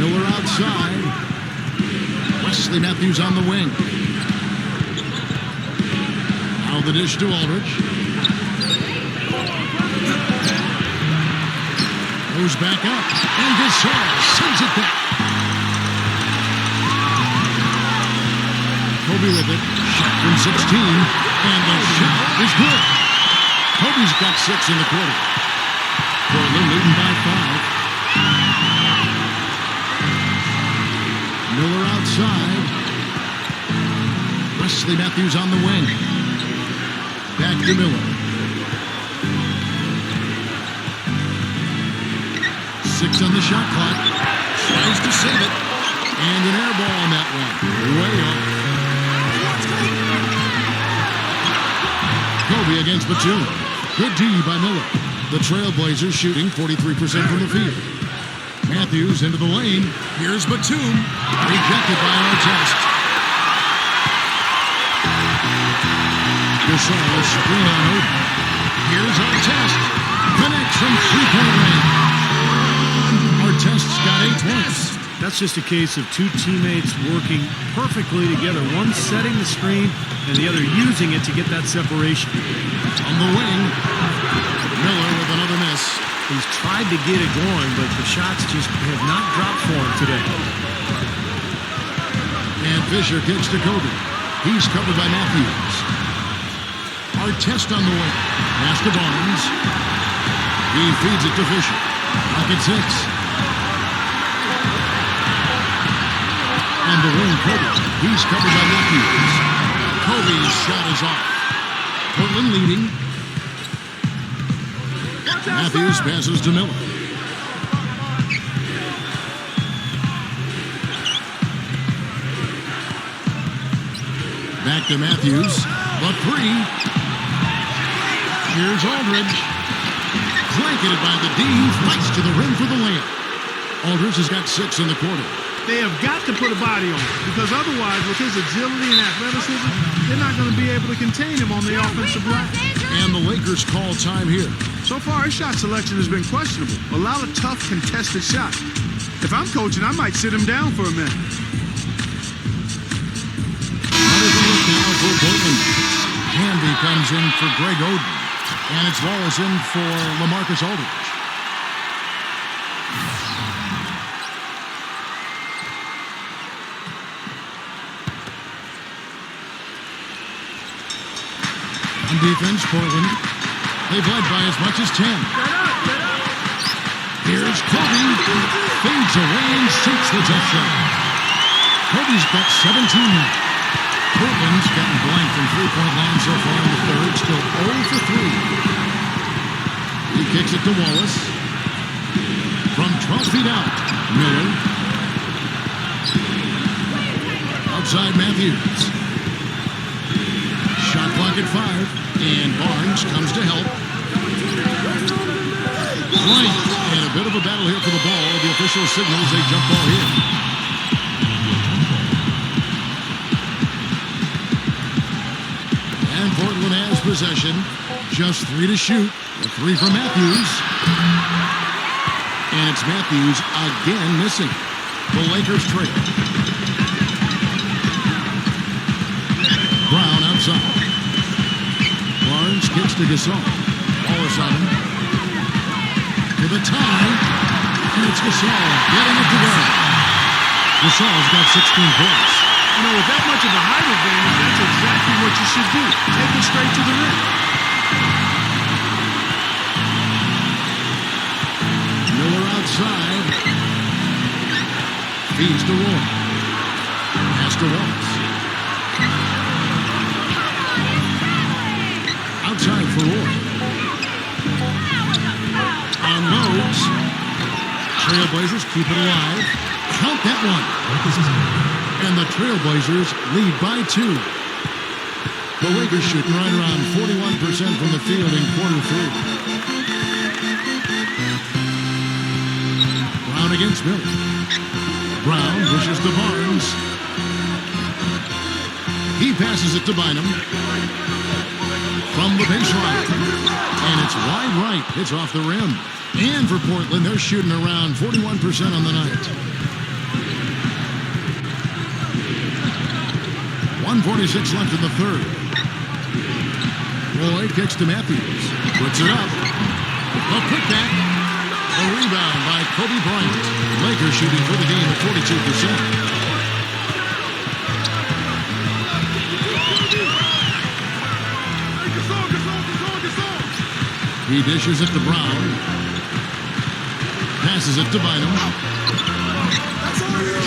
Miller outside. Wesley Matthews on the wing. Now the dish to Aldridge. Goes back up. And Gasol sends it back. Kobe with it. Shot from 16. And the shot is good. Kobe's got 6 in the quarter. Portland leading by 5. Miller outside. Wesley Matthews on the wing. Back to Miller. 6 on the shot clock. Tries to save it. And an air ball on that one. Way off. Kobe against Batum. Good D by Miller. The Trailblazers shooting 43% from the field. Matthews into the lane. Here's Batum. Rejected by Artest. Gasol screen on Oden. Here's Artest. Connects from three-point range. Artest's got 8 points. That's just a case of two teammates working perfectly together. One setting the screen and the other using it to get that separation. On the wing, Miller with another miss. He's tried to get it going, but the shots just have not dropped for him today. And Fisher kicks to Kobe. He's covered by Matthews. Artest on the wing. Pass to Barnes. He feeds it to Fisher. Pocket 6. On the wing, Kobe. He's covered by Matthews. Kobe's shot is off. Portland leading. Matthews passes to Miller. Back to Matthews. The 3. Here's Aldridge. Blanketed by the D. Flights to the rim for the layup. Aldridge has got 6 in the quarter. They have got to put a body on him, because otherwise, with his agility and athleticism, they're not going to be able to contain him on the offensive glass. And the Lakers call time here. So far, his shot selection has been questionable. A lot of tough, contested shots. If I'm coaching, I might sit him down for a minute. Another look now for Portland. Hamby comes in for Greg Oden. And it's Wallace in for LaMarcus Aldridge. On defense, Portland. They've led by as much as 10. Here's Kobe. Fades away and sinks the tough shot. Kobe's got 17 now. Portland's gotten blank from three-point line so far in the third. Still 0 for 3. He kicks it to Wallace. From 12 feet out, Miller. Outside Matthews. Shot clock at 5. And Barnes comes to help. Blank. And a bit of a battle here for the ball. The official signals a jump ball here. And Portland has possession. Just 3 to shoot. A 3 from Matthews. And it's Matthews again missing. The Lakers trail. Brown outside. Barnes kicks to Gasol. Wallace on him. To the tie. And it's Gasol getting it to go. Gasol's got 16 points. You know, with that much of a height advantage, that's exactly what you should do. Take it straight to the rim. Miller outside. Feeds to Roy. Pass to Wallace. Outside for Roy. Unloads. Trailblazers keep it alive. Count that one. And the Trailblazers lead by 2. The Lakers shooting right around 41% from the field in quarter 3. Brown against Miller. Brown pushes to Barnes. He passes it to Bynum. From the baseline. And it's wide right. It's off the rim. And for Portland, they're shooting around 41% on the night. 1:46 left in the third. Roy kicks to Matthews. Puts it up. A putback. A rebound by Kobe Bryant. Lakers shooting for the game at 42%. He dishes it to Brown. Passes it to Bynum.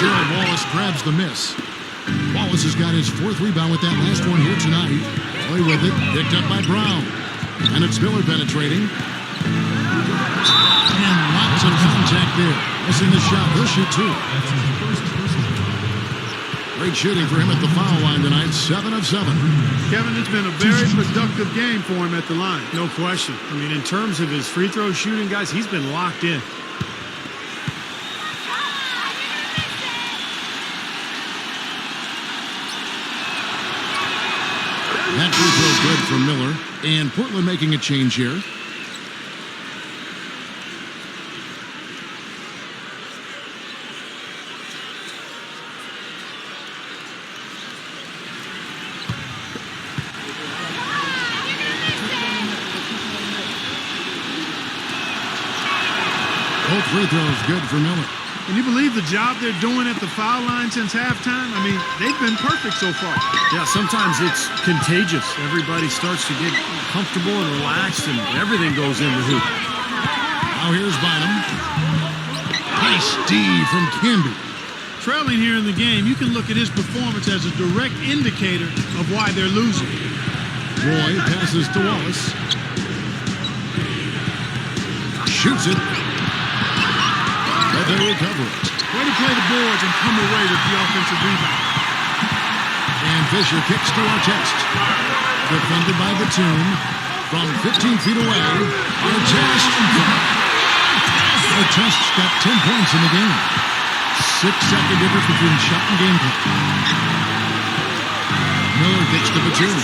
Gerald Wallace grabs the miss. Wallace has got his 4th rebound with that last one here tonight. Play with it. Picked up by Brown. And it's Miller penetrating. And lots of contact there. Missing the shot. He'll shoot 2. Great shooting for him at the foul line tonight. 7 of 7. Kevin, it's been a very productive game for him at the line. No question. I mean, in terms of his free throw shooting, guys, he's been locked in. That free throw good for Miller. And Portland making a change here. Both free throws good for Miller. Can you believe the job they're doing at the foul line since halftime? I mean, they've been perfect so far. Yeah, sometimes it's contagious. Everybody starts to get comfortable and relaxed, and everything goes in the hoop. Now here's Bynum. Nice D from Camby. Trailing here in the game, you can look at his performance as a direct indicator of why they're losing. Roy passes to Wallace. Shoots it. But they recover it. Way to play the boards and come away with the offensive rebound. And Fisher kicks to Artest. Defended by Batum. From 15 feet away. Artest. Artest's got 10 points in the game. 6-second difference between shot and game clock. Miller kicks to Batum.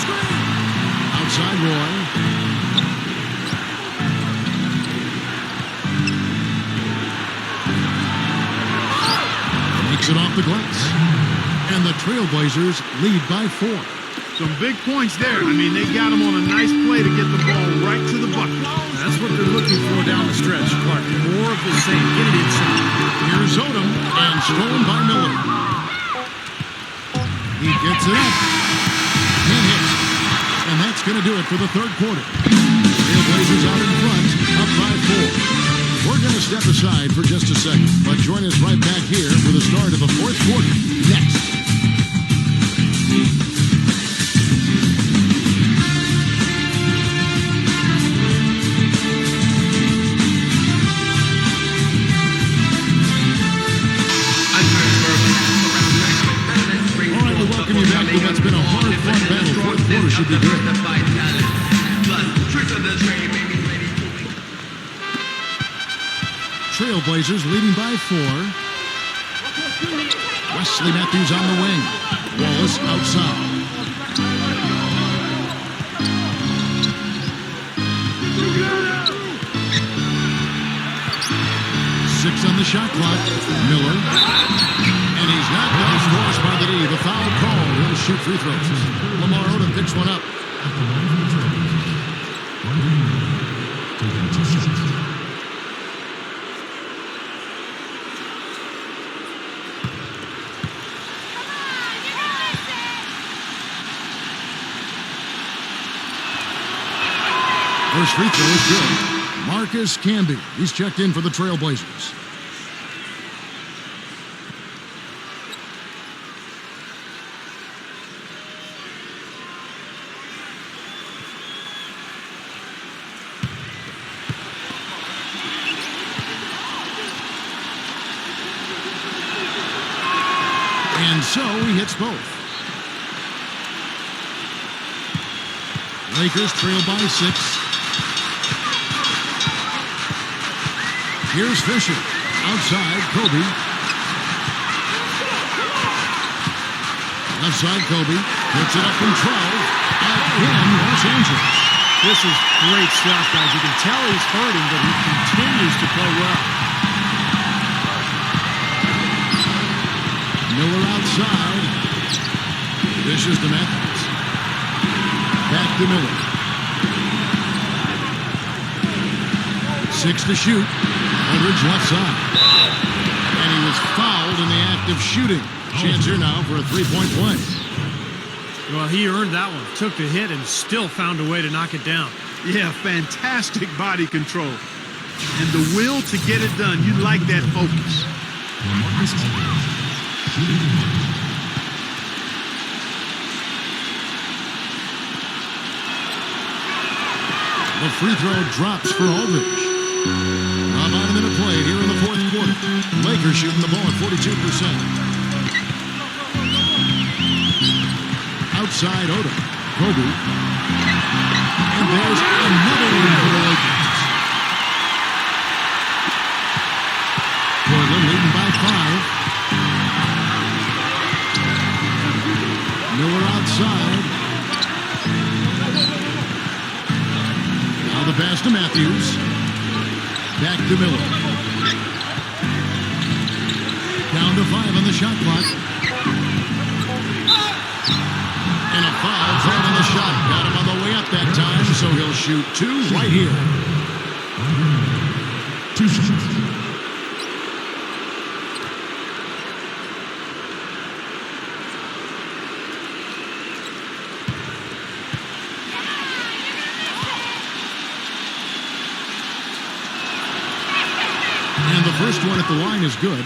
Outside Roy. Makes it off the glass. And the Trailblazers lead by 4. Some big points there. I mean, they got him on a nice play to get the ball right to the bucket. That's what they're looking for down the stretch, Clark. More of the same. Get it inside. Here's Odom, and stolen by Miller. He gets it up. And hits. And that's going to do it for the 3rd quarter. Trailblazers out in front, up by 4. We're going to step aside for just a second, but join us right back here for the start of the 4th quarter next. All right, we welcome you back to what's been a hard-fought battle. 4th quarter should be good. Trailblazers leading by 4. Wesley Matthews on the wing. Wallace outside. Six on the shot clock. Miller. And he's knocked off course by the D. The foul call. He'll shoot free throws. Lamar Odom picks one up. First free throw is good. Marcus Camby. He's checked in for the Trailblazers. And so he hits both. Lakers trail by 6. Here's Fisher. Outside, Kobe. Outside, Kobe. Puts it up from 12. Again, Los Angeles. This is great stuff, guys. You can tell he's hurting, but he continues to play well. Miller outside. Dishes to Matthews. Back to Miller. 6 to shoot. Aldridge left side. And he was fouled in the act of shooting. Chance here now for a three-point play. Well, he earned that one. Took the hit and still found a way to knock it down. Yeah, fantastic body control. And the will to get it done. You like that focus. The free throw drops for Aldridge. About a minute played here in the fourth quarter. Lakers shooting the ball at 42%. Outside Oda. Kobe. And there's another one for the Lakers. Portland leading by 5. Miller outside. Now the pass to Matthews. Back to Miller. Down to 5 on the shot clock. And a foul called on the shot. Got him on the way up that time, so he'll shoot 2 right here. 2 shots. And the first one at the line is good.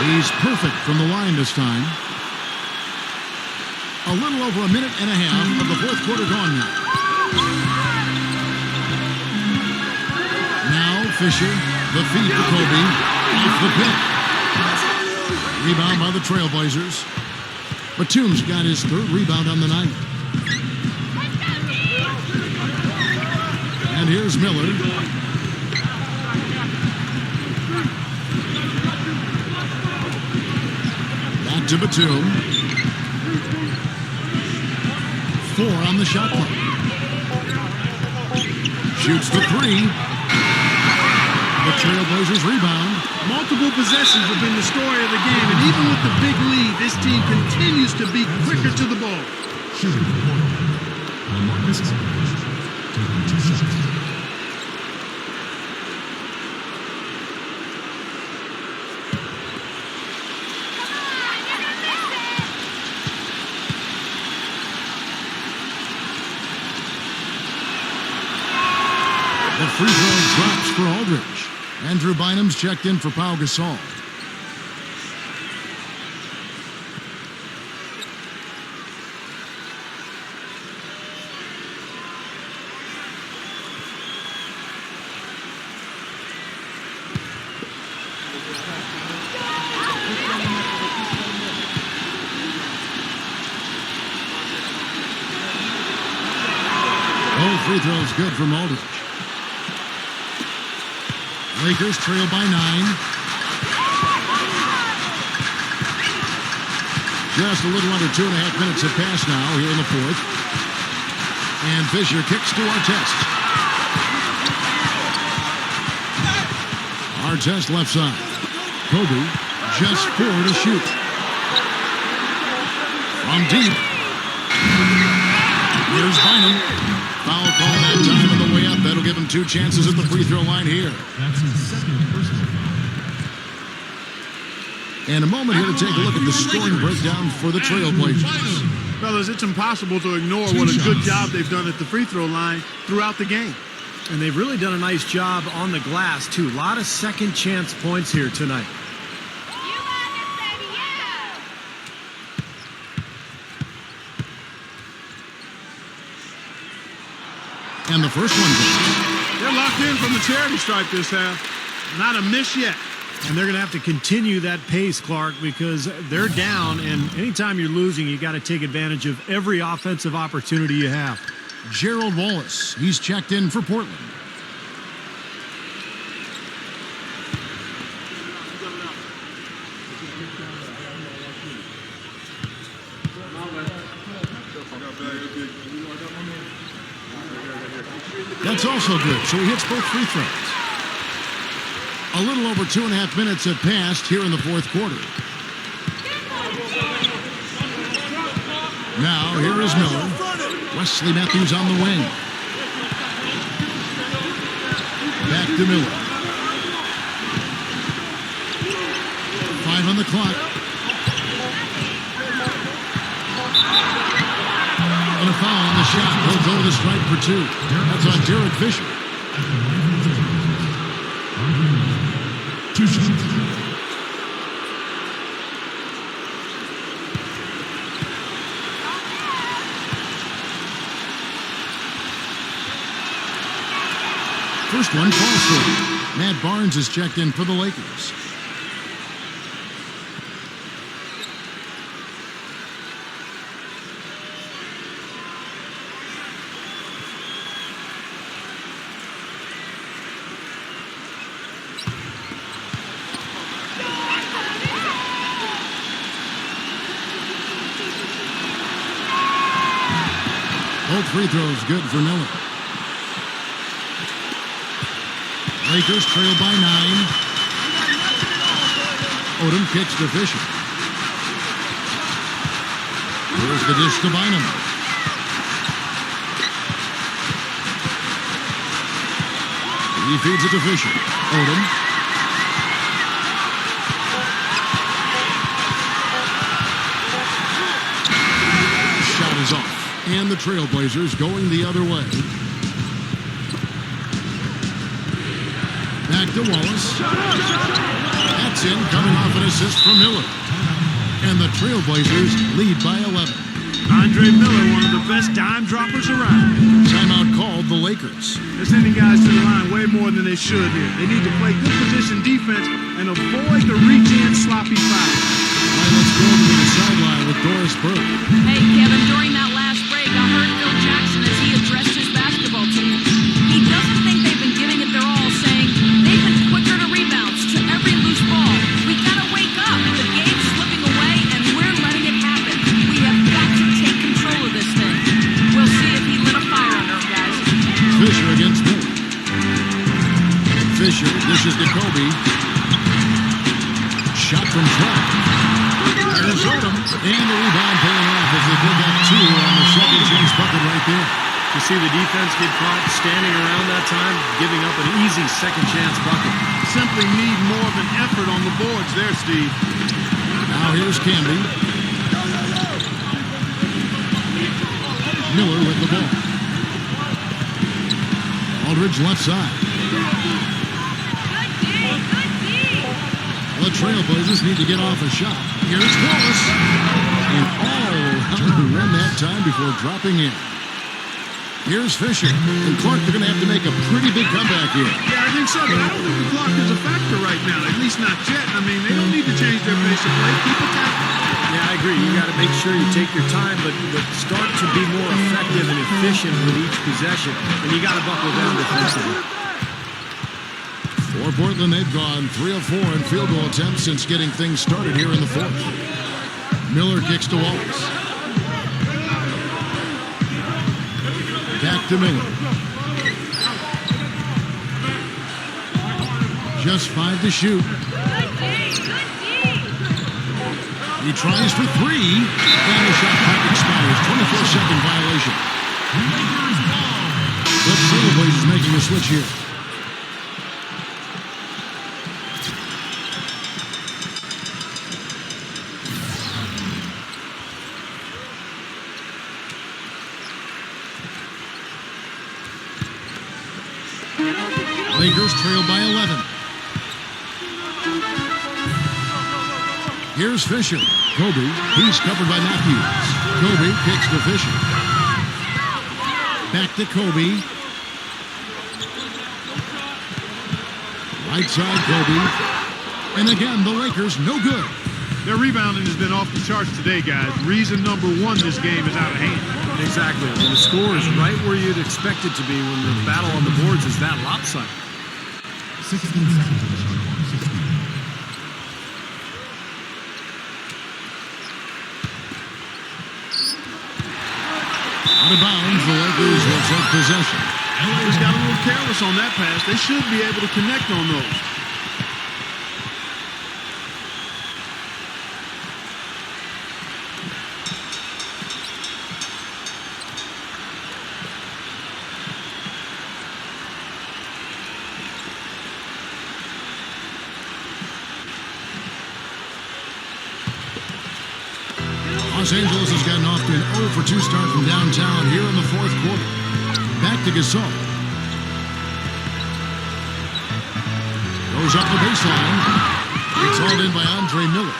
He's perfect from the line this time. A little over a minute and a half of the fourth quarter gone now. Now Fisher, the feed to Kobe, off the pick. Rebound by the Trailblazers. Batum's got his third rebound on the night. And here's Miller. Back to Batum. 4 on the shot clock. Shoots the 3. The Trailblazers rebound. Multiple possessions have been the story of the game, and even with the big lead, this team continues to be quicker to the ball. Shooting for Portland. LaMarcus Aldridge taking 2 shots. The free throw drops for Aldridge. Andrew Bynum's checked in for Pau Gasol. Both free throws good from Aldridge. Lakers trail by 9. Just a little under 2.5 minutes have passed now here in the fourth. And Fisher kicks to Artest. Artest left side. Kobe just 4 to shoot. From deep. Here's Bynum. Foul call that time on the way up. That'll give him 2 chances at the free throw line here. That's his second personal. And a moment here to take a look at the scoring breakdown for the Trailblazers. Fellas, it's impossible to ignore what a good job they've done at the free throw line throughout the game. And they've really done a nice job on the glass, too. A lot of second chance points here tonight. And the first one goes. They're locked in from the charity stripe this half. Not a miss yet. And they're going to have to continue that pace, Clark, because they're down, and anytime you're losing, you got to take advantage of every offensive opportunity you have. Gerald Wallace, he's checked in for Portland. That's also good, so he hits both free throws. A little over 2.5 minutes have passed here in the fourth quarter. Now, here is Miller. Wesley Matthews on the wing. Back to Miller. 5 on the clock. And a foul on the shot. He'll go to the strike for 2. That's on Derek Fisher. 2 shots. First one falls through. Matt Barnes is checked in for the Lakers. Both free throws good for Miller. Lakers trail by 9. Odom kicks to Fisher. Here's the dish to Bynum. He feeds it to Fisher. Odom. Shot is off. And the Trailblazers going the other way. Back to Wallace. That's in, coming off an assist from Miller. And the Trailblazers lead by 11. Andre Miller, one of the best dime droppers around. Timeout called the Lakers. They're sending guys to the line way more than they should here. They need to play good position defense and avoid the reach-in sloppy foul. All right, let's go to the sideline with Doris Burke. Hey, Kevin, during that last break, I heard Phil Jackson as he addressed his basketball team. He doesn't think they've been giving it their all, saying they've been quicker to rebounds, to every loose ball. We gotta wake up. The game's slipping away, and we're letting it happen. We have got to take control of this thing. We'll see if he lit a fire under him, guys. Fisher against Miller. Fisher dishes to Kobe. Shot from 12. There's Odom. And the rebound paying off as they pick up 2 on the second chance bucket right there. You see the defense get caught standing around that time, giving up an easy second chance bucket. Simply need more of an effort on the boards there, Steve. Now here's Camby. Miller with the ball. Aldridge left side. The Trailblazers need to get off a shot. Here's Wallace. And all around the rim that time before dropping in. Here's Fisher. And Clark, they're going to have to make a pretty big comeback here. Yeah, I think so, but I don't think the clock is a factor right now, at least not yet. I mean, they don't need to change their pace of play. Keep attacking. Yeah, I agree. You got to make sure you take your time, but start to be more effective and efficient with each possession. And you got to buckle down defensively. For Portland, they've gone 3 of 4 in field goal attempts since getting things started here in the fourth. Miller kicks to Wallace. Back to Miller. Just 5 to shoot. He tries for 3. And the shot clock expires. 24-second violation. The Trailblazers making a switch here. Lakers trail by 11. Here's Fisher. Kobe. He's covered by Matthews. Kobe kicks to Fisher. Back to Kobe. Right side Kobe. And again, the Lakers no good. Their rebounding has been off the charts today, guys. Reason number 1, this game is out of hand. Exactly. When the score is right where you'd expect it to be when the battle on the boards is that lopsided. 16 seconds. 16. Out of bounds, the Lakers will take possession. LA's got a little careless on that pass. They should be able to connect on those. Los Angeles has gotten off to an 0 for 2 start from downtown here in the fourth quarter. Back to Gasol. Goes up the baseline. It's hauled in by Andre Miller.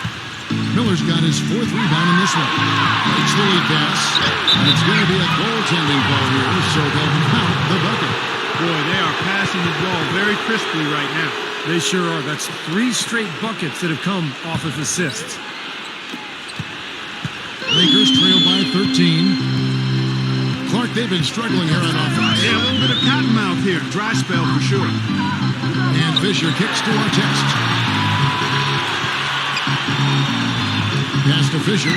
Miller's got his 4th rebound in this one. Makes the lead pass. And it's going to be a goaltending ball here, so they'll count the bucket. Boy, they are passing the ball very crisply right now. They sure are. That's 3 straight buckets that have come off of assists. Lakers trail by 13. Clark, they've been struggling here on offense. Yeah, a little bit of cottonmouth here. Dry spell for sure. And Fisher kicks to Artest. Pass to Fisher.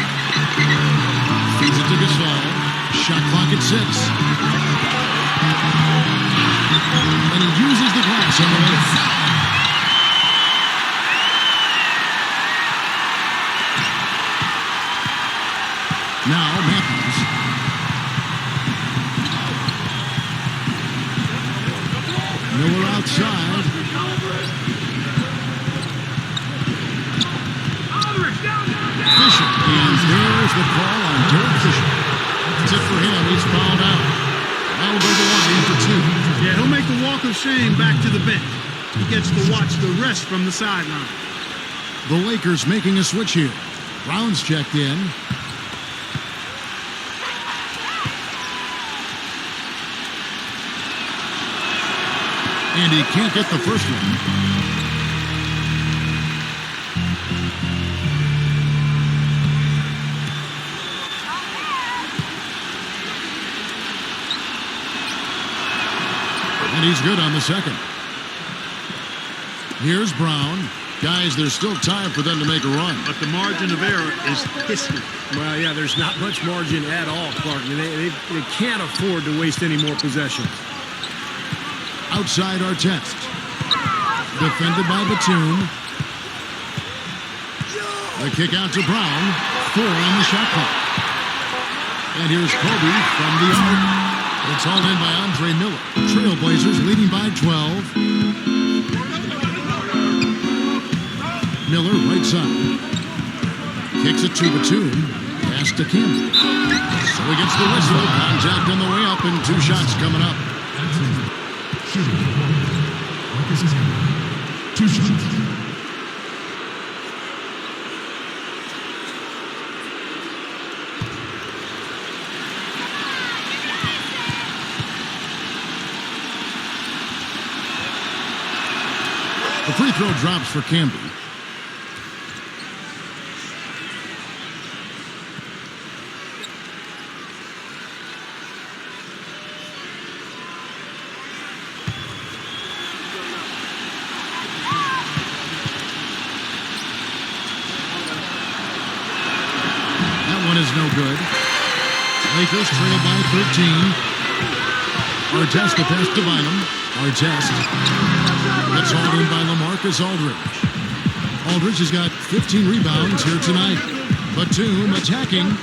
Feeds it to Gasol. Shot clock at 6. And he uses the glass on the way. Now Matthews. Miller outside. Fisher. And there's the call on Derek Fisher. That's it for him. He's fouled out. That'll go to the line for 2. Yeah, he'll make the walk of shame back to the bench. He gets to watch the rest from the sideline. The Lakers making a switch here. Brown's checked in. And he can't get the first one. And he's good on the second. Here's Brown. Guys, there's still time for them to make a run. But the margin of error is history. Well, yeah, there's not much margin at all, Clark. I mean, they can't afford to waste any more possessions. Outside Artest. Defended by Batum. The kick out to Brown. 4 on the shot clock. And here's Kobe from the arc. It's all in by Andre Miller. Trailblazers leading by 12. Miller right side. Kicks it to Batum. Pass to Campbell. So he gets the whistle. Contact on the way up and 2 shots coming up. This is 2 shots. The free throw drops for Camby. Is no good. Lakers trail by 13. Artest the pass to Bynum. Artest. It's hauled in by LaMarcus Aldridge. Aldridge has got 15 rebounds here tonight. Batum attacking.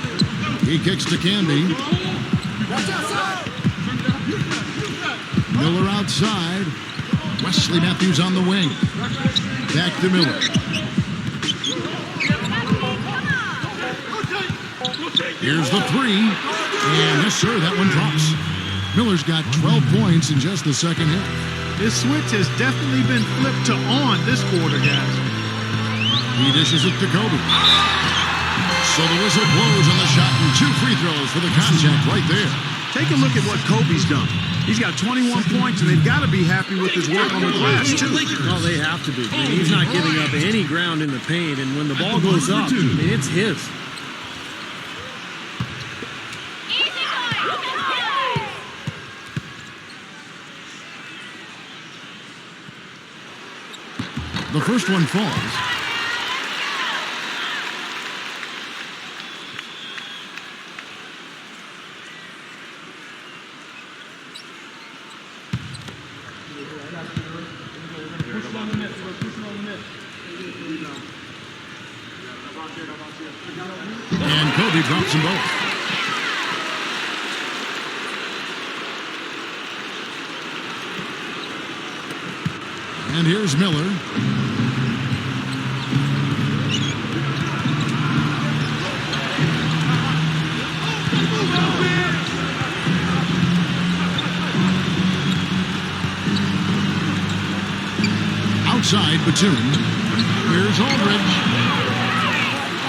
He kicks to Camby. Miller outside. Wesley Matthews on the wing. Back to Miller. Here's the 3. And yes, sir, that one drops. Miller's got 12 points in just the second hit. This switch has definitely been flipped to on this quarter, guys. He dishes it to Kobe. So the whistle blows on the shot and 2 free throws for the contact right there. Take a look at what Kobe's done. He's got 21 points, and they've got to be happy with his work on the glass, too. Oh, they have to be. I mean, he's not giving up any ground in the paint, and when the ball goes up, I mean, it's his. The first one falls. And Kobe drops them both. And here's Miller. side, Batum. Here's Aldridge.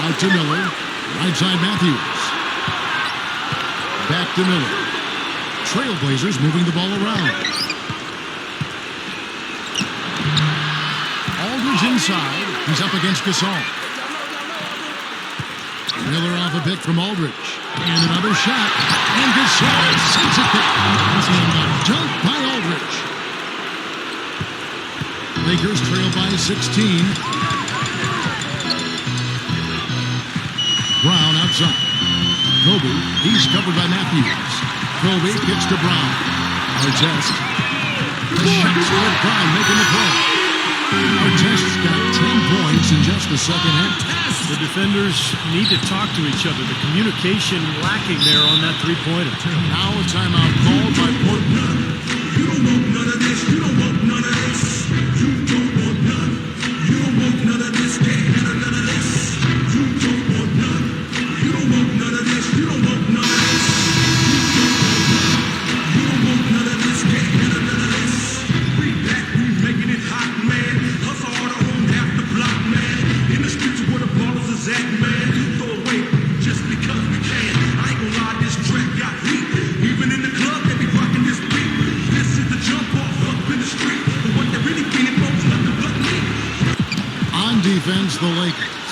Out to Miller. Right side, Matthews. Back to Miller. Trailblazers moving the ball around. Aldridge inside. He's up against Gasol. Miller off a pick from Aldridge. And another shot. And Gasol sinks it there. And a dunk by Aldridge. Lakers trail by 16. Brown outside. Kobe, he's covered by Matthews. Kobe kicks to Brown. Artest. The shot split. Brown making the play. Artest's got 10 points in just the second half. The defenders need to talk to each other. The communication lacking there on that three-pointer. Now a timeout called by Portland. You don't want none of this. You don't want none of this. You don't want none. You don't want none of this. Can't handle none of this. You don't want none. You don't want none of this. You don't want none of this. You don't want none of this. Can't handle none of this. We back. We making it hot, man. Hustle harder on half the block, man. In the streets where the ballers is at, man. Throw away just because we can. I ain't gonna lie, this track got heat. Even in the club, they be rocking this beat. This is the jump off up in the street. But what they really getting from is nothing but me. On defense, the Lakers.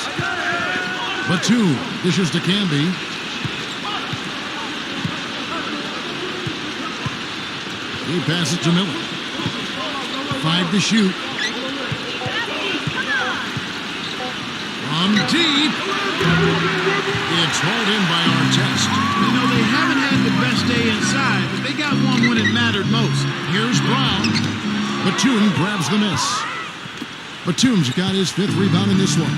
Batum dishes to Camby. He passes to Miller. 5 to shoot. From deep. It's hauled in by Artest. You know, they haven't had the best day inside, but they got one when it mattered most. Here's Brown. Batum grabs the miss. Batum's got his 5th rebound in this one.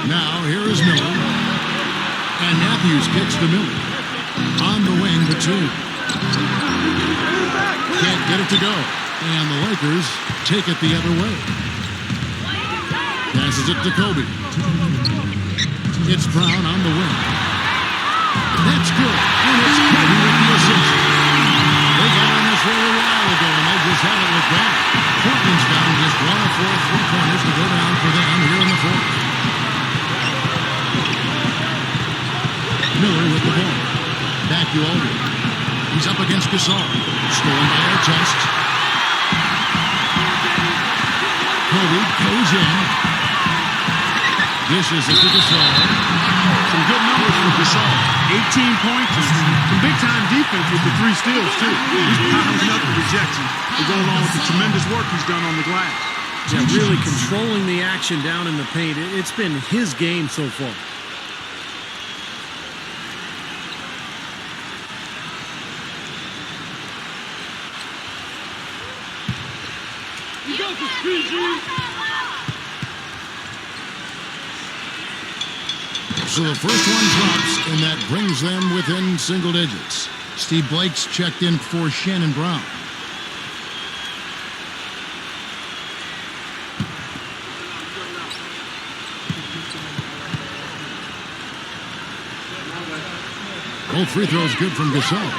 Now here is Miller. And Matthews kicks to Miller. On the wing, Batum. Can't get it to go. And the Lakers take it the other way. Passes it to Kobe. It's Brown on the wing. That's good. And it's Kobe with the assist. They got on this roll a while ago, and they just haven't looked back. Portland's down just 1 of 4 3-pointers to go down for them here in the fourth. Miller with the ball. Back to Aldridge. He's up against Gasol. Stolen by Artest. Kobe goes in. Dishes it to Gasol. Some good numbers for Gasol. 18 points. Some big-time defense with the 3 steals, too. He's piling up the rejection to go along with the tremendous work he's done on the glass. Yeah, really controlling the action down in the paint. It's been his game so far. So the first one drops, and that brings them within single digits. Steve Blake's checked in for Shannon Brown. Both free throws good from Gasol.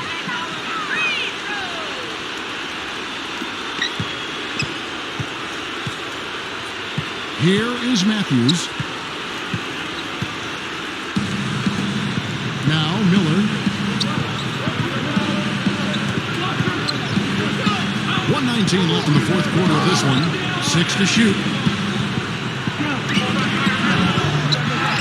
Here is Matthews. Now Miller. 1:19 left in the fourth quarter of this one. 6 to shoot.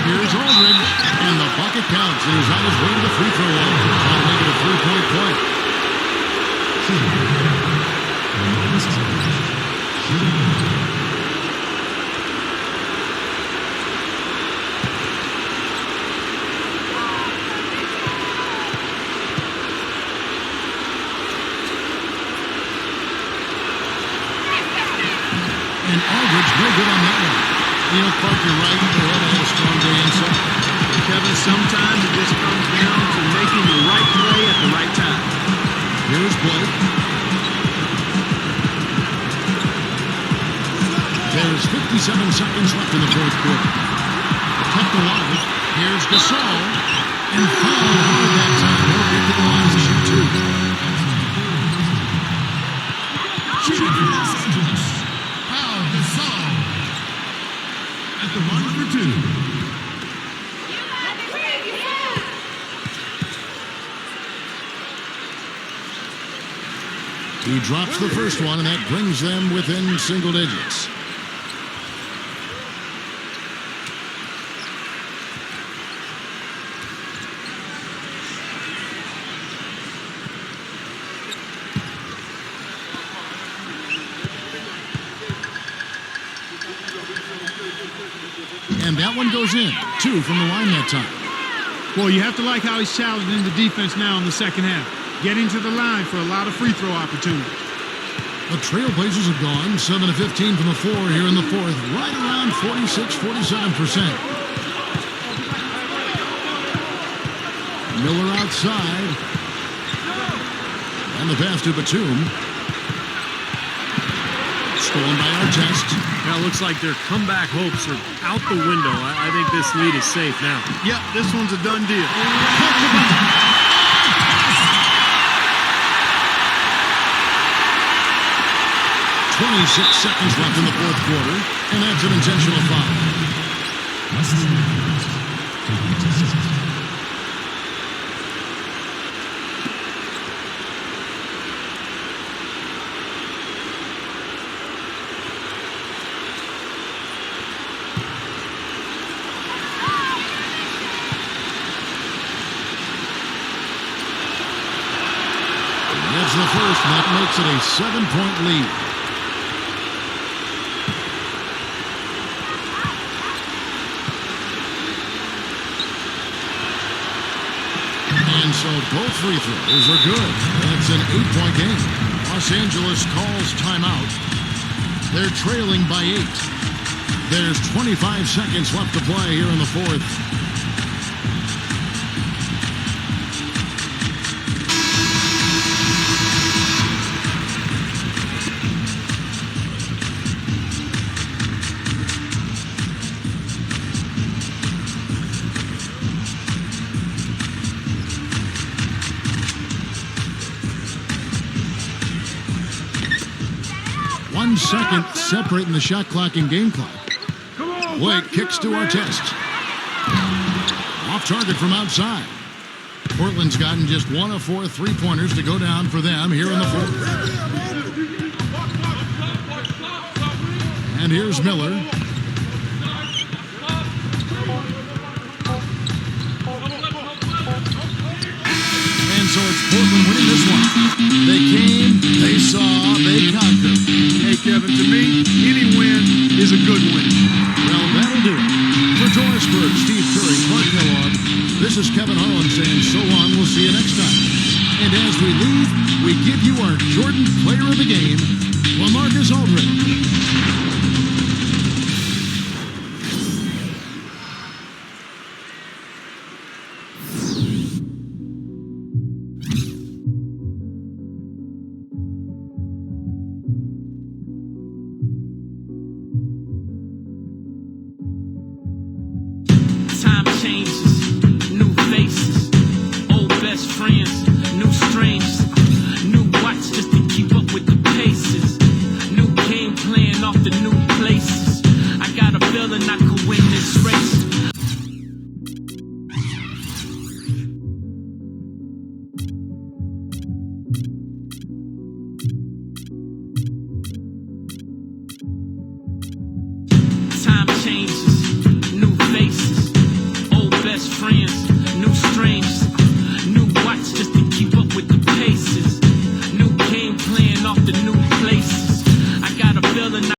Here's Aldridge. And the bucket counts. And he's on his way to the free throw line. Trying to make it a 3-point play. And Aldridge, no good on that one. You know, Clark, you're right. They haven't had a strong day inside. Kevin, sometimes it just comes down to making the right play at the right time. Here's Blake. There's 57 seconds left in the fourth quarter. Kept alive. Here's Gasol. And fouled hard that time. He'll get to the line to shoot 2. the mark for two. He drops the first one, and that brings them within single digits. And that one goes in. 2 from the line that time. Well, you have to like how he's challenging the defense now in the second half. Getting to the line for a lot of free throw opportunities. The Trailblazers have gone 7 of 15 from the floor here in the fourth. Right around 46-47%. Miller outside. And the pass to Batum. Stolen by Artest. Now it looks like their comeback hopes are out the window. I think this lead is safe now. Yep, this one's a done deal. 26 seconds left in the fourth quarter, and that's an intentional foul. That's the first, and that makes it a 7-point lead. And so both free throws are good. That's an 8-point game. Los Angeles calls timeout. They're trailing by 8. There's 25 seconds left to play here in the fourth. Second separating the shot clock and game clock. Blake kicks to Artest. Off target from outside. Portland's gotten just 1 of 4 3-pointers to go down for them here in the fourth. And here's Miller. And so it's Portland winning this one. They came, they saw, they conquered. Hey, Kevin, to me, any win is a good win. Well, that'll do it. For Doris Burke, Steve Curry, Clark Kellogg, this is Kevin Harlan saying so long. We'll see you next time. And as we leave, we give you our Jordan Player of the Game, LaMarcus Aldridge.